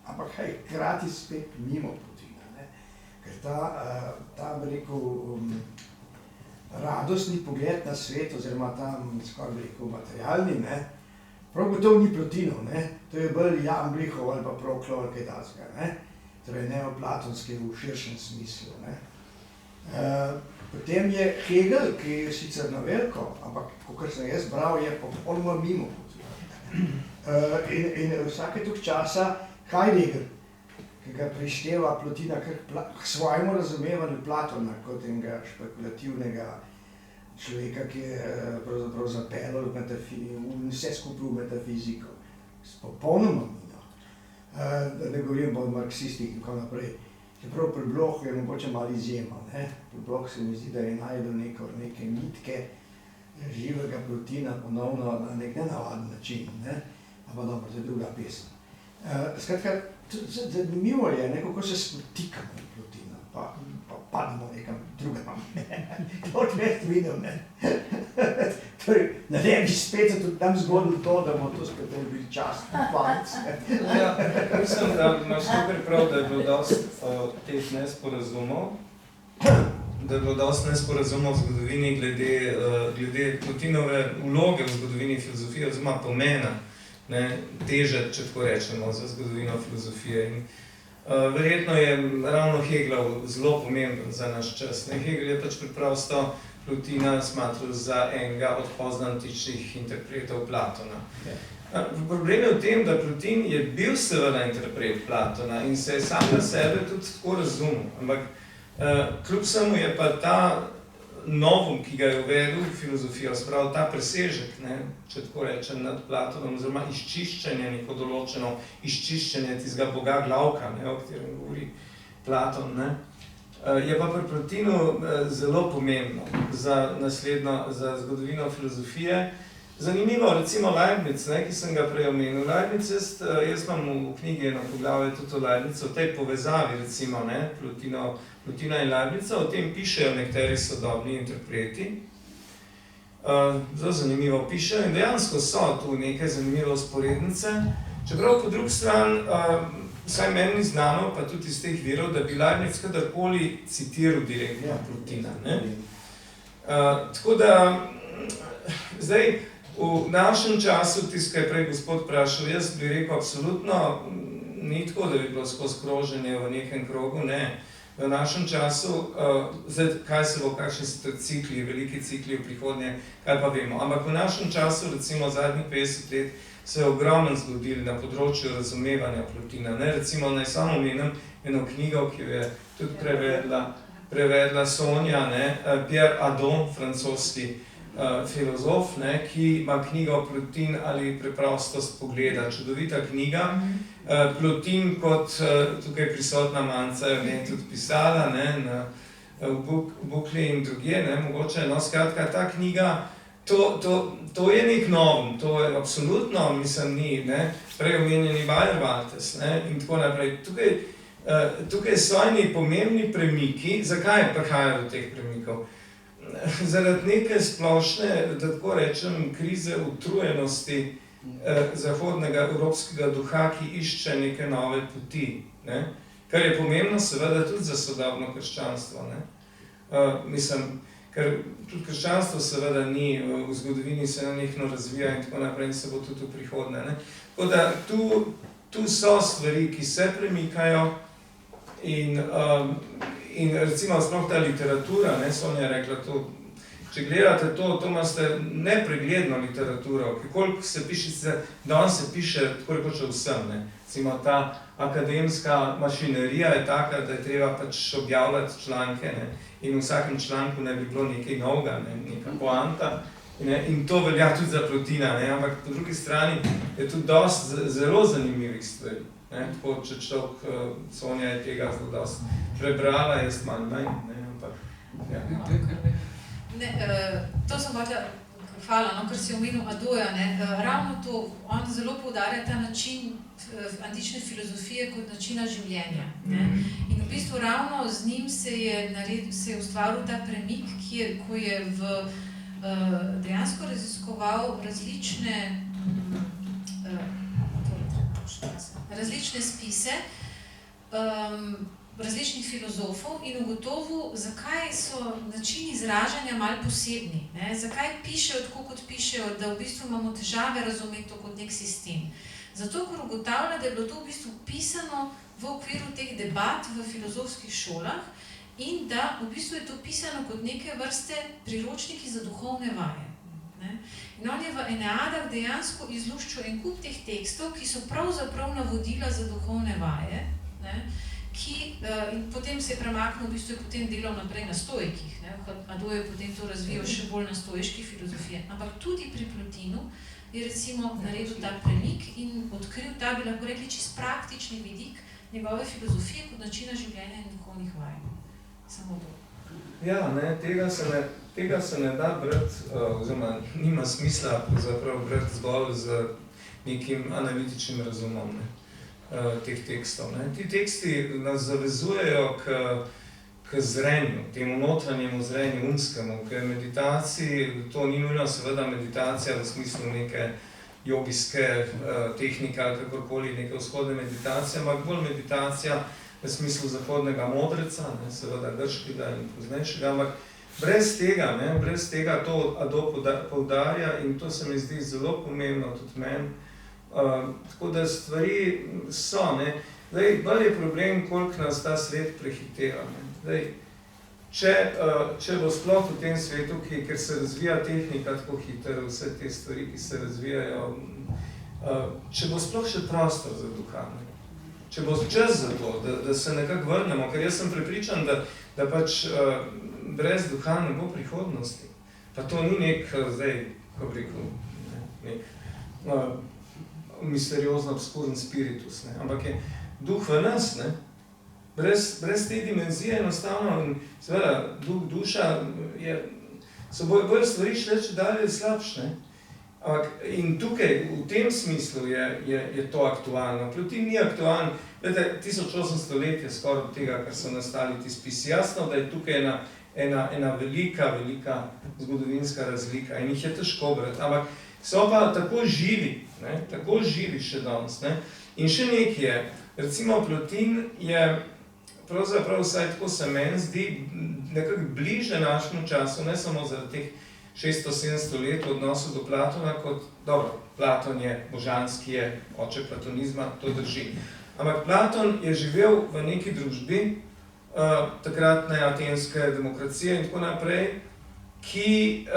ampak hkrati spet mimo Plotina. Ne. Ker ta bi rekel, radostni pogled na svet, oziroma ta, skoraj bi rekel, materialni, ne, prav gotovo ni Plotinov, ne, to je bolj Jan Blihov ali pa Proklov ali kaj takega, ne, torej neoplatonski v širšem smislu, ne. Potem je Hegel, ki je sicer na veliko, ampak kakor sem jaz bral, je popolnoma mimo Plotina. In vsake toliko časa Heidegger, ki ga prišteva Plotina k svojemu razumevanju Platona kot enega špekulativnega človeka, ki je pravzaprav zapeljal vse skupaj v metafiziko. Popolnoma mimo. Da ne govorim o marksistih in tako naprej. Čeprav pri Blochu je mogoče malo izjema. Pri Blochu se mi zdi, da je najdel neke nitke živega Plotina ponovno na nek nenavaden način. Ampak dobro, to je druga pesem. Skratka, zanimivo je, kako se spotikamo v Plotina, pa pademo nekam drugam. To tvest videl, ne. Torej, na nebi spet se tudi tam zgodilo to, da bomo to spet bili častni palec. Ja, mislim, da imaš super prav, da je bilo dosti teh nesporazumov, v zgodovini glede Plotinove vloge v zgodovini filozofije, oziroma pomena, teže, če tako rečemo, za zgodovino filozofije. In verjetno je ravno Hegelov zelo pomemben za naš čas. Hegel je pač preprosto Plotina smatral za enega od poznantičnih interpretov Platona. Problem je v tem, da Plotin je bil seveda interpret Platona in se je sam na sebe tudi tako razumel, ampak kljub vsemu je pa ta novum, ki ga je uvedel v filozofijo, sprav ta presežek, če tako rečem, nad Platonom, oziroma izčiščenje, neko določeno izčiščenje tistega boga glavka, o katerem govori Platon, je pa pri Plotinu zelo pomembno za zgodovino filozofije. Zanimivo, recimo Leibniz, ki sem ga prej omenil. Leibniz, jaz imam v knjigi eno poglavje tudi o Leibnizu, o tej povezavi, recimo, Plotina in Leibniza, o tem pišejo nekateri sodobni interpreti. Zelo zanimivo pišejo in dejansko so tu neke zanimive vzporednice, čeprav po drugi strani, vsaj meni ni znano, pa tudi iz teh virov, da bi Leibniz kadarkoli citiral direktno Plotina. Tako da, zdaj, v našem času, tisto, kaj je prej gospod vprašal, jaz bi rekel absolutno, ni tako, da bi bilo skozi kroženje v nekem krogu, ne. V našem času, zdaj, kaj se bo, kakšni so to cikli, veliki cikli v prihodnje, kaj pa vemo. Ampak v našem času, recimo zadnjih 50 let, se je ogromno zgodilo na področju razumevanja Plotina. Recimo, naj samo omenim eno knjigo, ki jo je tudi prevedla Sonja, Pierre Hadot, francoski filozof, ki ima knjigo Plotin ali preprostost pogleda. Čudovita knjiga. Plotin, kot tukaj prisotna Manca je tudi pisala, v Bukli in drugje, mogoče. Skratka, ta knjiga, to je nek novum, to je absolutno, mislim, ni, prej omenjeni Weierwaltes in tako naprej. Tukaj so eni pomembni premiki. Zakaj prihajajo do teh premikov? Zaradi neke splošne, da tako rečem, krize utrujenosti zahodnega evropskega duha, ki išče neke nove poti. Kar je pomembno seveda tudi za sodobno krščanstvo. Mislim, ker tudi krščanstvo seveda ni, v zgodovini se nenehno razvija in tako naprej in se bo tudi v prihodnje. Tako da tu so stvari, ki se premikajo in recimo sploh ta literatura, Sonja je rekla to, če gledate to imate nepregledno literaturo, koliko se piše, danes se piše tako rekoč o vsem. Recimo ta akademska mašinerija je taka, da je treba pač objavljati članke in v vsakem članku ne bi bilo nekaj novega, neka poanta. In to velja tudi za Plotina, ampak po drugi strani je tudi dosti zelo zanimivih stvari. Tako, če človek, Sonja je tega zelo dosti prebrala, jaz malo manj, ampak, ja. To sem hotela hvala, no, ker si omenil Adoja, ne, ravno to, on zelo poudarja ta način antične filozofije kot načina življenja, ne. In v bistvu ravno z njim se je ustvaril ta premik, ko je dejansko raziskoval različne spise različnih filozofov in ugotovil, zakaj so načini izražanja malo posebni, ne? Zakaj pišejo tako, kot pišejo, da v bistvu imamo težave razumeti to kot nek sistem. Zato, ker ugotavlja, da je bilo to v bistvu pisano v okviru teh debat v filozofskih šolah in da v bistvu je to pisano kot neke vrste priročniki za duhovne vaje. Ne? In on je v Eneadah dejansko izluščil en kup teh tekstov, ki so pravzaprav navodila za duhovne vaje, ne? In potem se je premaknil, v bistvu je potem delal naprej na stoikih, ne? Adoj je potem to razvijal še bolj na stoiški filozofiji. Ampak tudi pri Plotinu je recimo naredil ta premik in odkril ta, bi lahko rekli, čist praktični vidik njegove filozofije kot načina življenja in duhovnih vaj. Samo to. Ja, ne, tega se ne da brati, oziroma nima smisla brati zgolj z nekim analitičnim razumom, ne, teh tekstov. Ne. Ti teksti nas zavezujejo k zrenju, temu notranjemu zrenju, umskemu, k meditaciji. To ni nujno seveda meditacija v smislu neke jogijske tehnike ali kakorkoli, neke vzhodne meditacije, ampak bolj meditacija v smislu zahodnega modreca, ne, seveda grškega in poznejšega, ampak brez tega to Ado poudarja in to se mi zdi zelo pomembno tudi meni. Tako da stvari so, ne. Zdaj, bolj je problem, koliko nas ta svet prehiteva, ne. Zdaj, če bo sploh v tem svetu, ker se razvija tehnika tako hitro, vse te stvari, ki se razvijajo, če bo sploh še prostor za duha, ne. Če bo čas za to, da se nekako vrnemo, ker jaz sem prepričan, da pač brez duha ne bo prihodnosti. Pa to ni nek, zdaj, kako bi rekel, nek misteriozno obskuren spiritus, ne, ampak je duh v nas, ne. Brez te dimenzije enostavno, seveda, duša so bolj stvari šle če dalje slabše, ne. In tukaj, v tem smislu je to aktualno. Plotin ni aktualen, glede, 1800 let je skoraj od tega, kar so nastali ti spisi. Jasno, da je tukaj ena velika zgodovinska razlika in jih je težko brati, ampak so pa tako živi še danes, ne. In še nekaj je, recimo Plotin je, pravzaprav vsaj tako se meni zdi, nekako bliže našemu času, ne samo zaradi teh 600-700 let v odnosu do Platona, kot, dobro, Platon je božanski, je oče platonizma, to drži. Ampak Platon je živel v neki družbi, takratne atenske demokracije in tako naprej, ki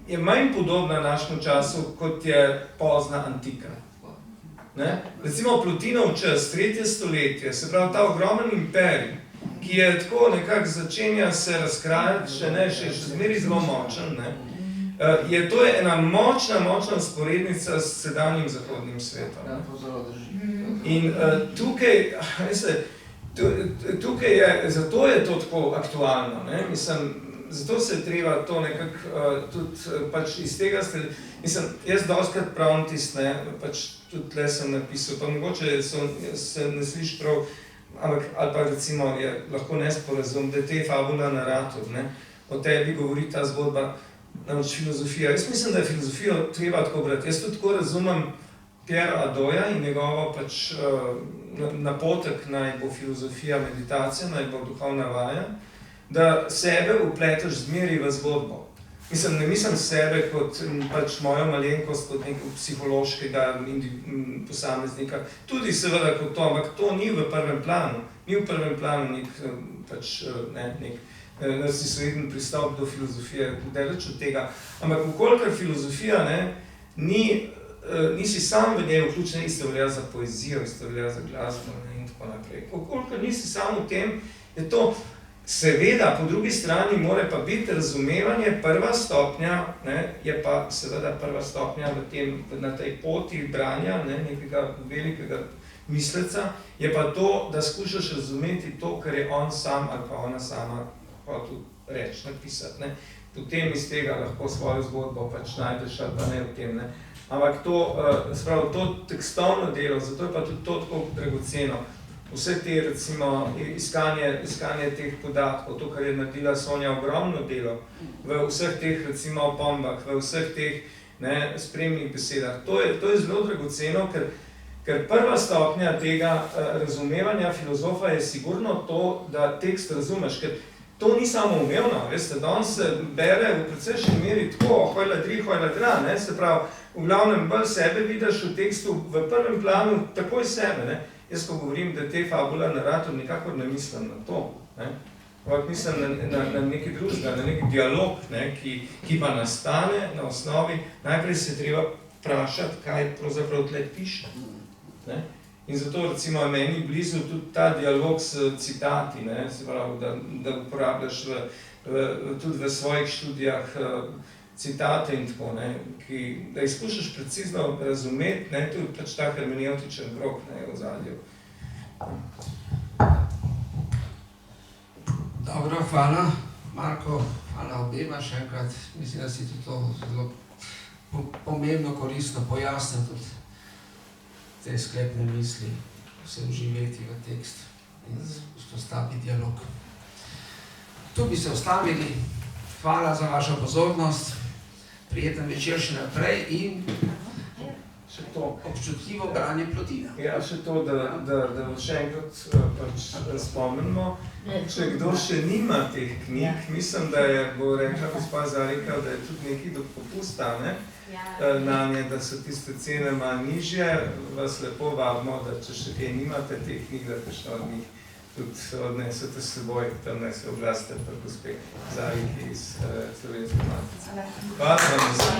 je manj podobna našemu času, kot je pozna antika. Ne? Recimo Plotinov čas, 3. stoletje, se pravi ta ogromen imperij, ki je tako nekako začenja se razkrajati, še zmeri zelo močen, ne? To je ena močna sporednica s sedanjim zahodnim svetom. Ja, to zelo drži. In tukaj je, zato je to tako aktualno, ne? Mislim, zato se je treba to nekako tudi pač iz tega, jaz dostikrat pravim tisto, ne, pač tudi tle sem napisal, pa mogoče se ne sliši prav, ampak, ali pa recimo je lahko nesporazum, da je te fabula narator, ne, o tebi govori ta zgodba, namreč filozofija. Jaz mislim, da je filozofijo treba tako brati. Jaz tudi tako razumem Pierre Adoja in njegovo pač napotek naj bo filozofija, meditacija, naj bo duhovna vaja, da sebe vpleteš zmeri v zgodbo. Ne mislim sebe kot pač mojo malenkost, kot nekaj psihološkega posameznika, tudi seveda kot to, ampak to ni v prvem planu. Ni v prvem planu nek narcisoiden pristop do filozofije, daleč od tega. Ampak vkolikor filozofija nisi sam v njej vključen, isto velja za poezijo, isto velja za glasbo in tako naprej. Vkolikor nisi sam v tem, je to seveda, po drugi strani mora pa biti razumevanje, prva stopnja, ne, je pa seveda prva stopnja na tej poti branja, ne, nekega velikega misleca, je pa to, da skušaš razumeti to, kar je on sam ali pa ona sama hotel reči, napisati. Ne. Potem iz tega lahko svojo zgodbo pač najdeš ali pa ne v tem. Ne. Ampak to tekstovno delo, zato je pa tudi to tako dragoceno. Vse te, recimo, iskanje teh podatkov, to, kar je naredila Sonja ogromno delo, v vseh teh, recimo, opombah, v vseh teh spremnih besedah. To je zelo dragoceno, ker prva stopnja tega razumevanja filozofa je sigurno to, da tekst razumeš, ker to ni samoumevno, veste, danes se bere v precejšnji meri tako, hojladri, hojladra, se pravi, v glavnem bolj sebe vidiš v tekstu v prvem planu, takoj sebe, ne. Jaz, ko govorim, da te fabula narator, nikakor ne mislim na to, ne. Ampak mislim na nekaj drugega, na neki dialog, ne, ki pa nastane na osnovi, najprej se treba vprašati, kaj pravzaprav tle piše. Ne. In zato, recimo, meni blizu tudi ta dialog s citati, ne, se pravi, da uporabljaš tudi v svojih študijah citate in tako, ne, da izkušaš precizno razumeti, ne, tudi pač ta hermeneutičen krog, ne, v ozadju. Dobro, hvala, Marko, hvala obema še enkrat. Mislim, da si tudi to zelo pomembno, koristno pojasnil tudi te sklepne misli, vse vživeti v tekst in vzpostaviti dialog. Tu bi se ustavili. Hvala za vašo pozornost. Prijeten večer še naprej in še to občutljivo branje Plotina. Ja, še to, da še enkrat pač spomnimo. Če kdo še nima teh knjig, mislim, da bo rekla gospa Zarika, da je tudi nekaj do popusta, ne? Na nje, da so tiste cene malo nižje. Vas lepo vabimo, da če še kaj nimate teh knjig, da kakšno od njih tudi odnesete s seboj, tam ne se oglasite pri gospe Zariki iz Slovenske matice. Hvala vam.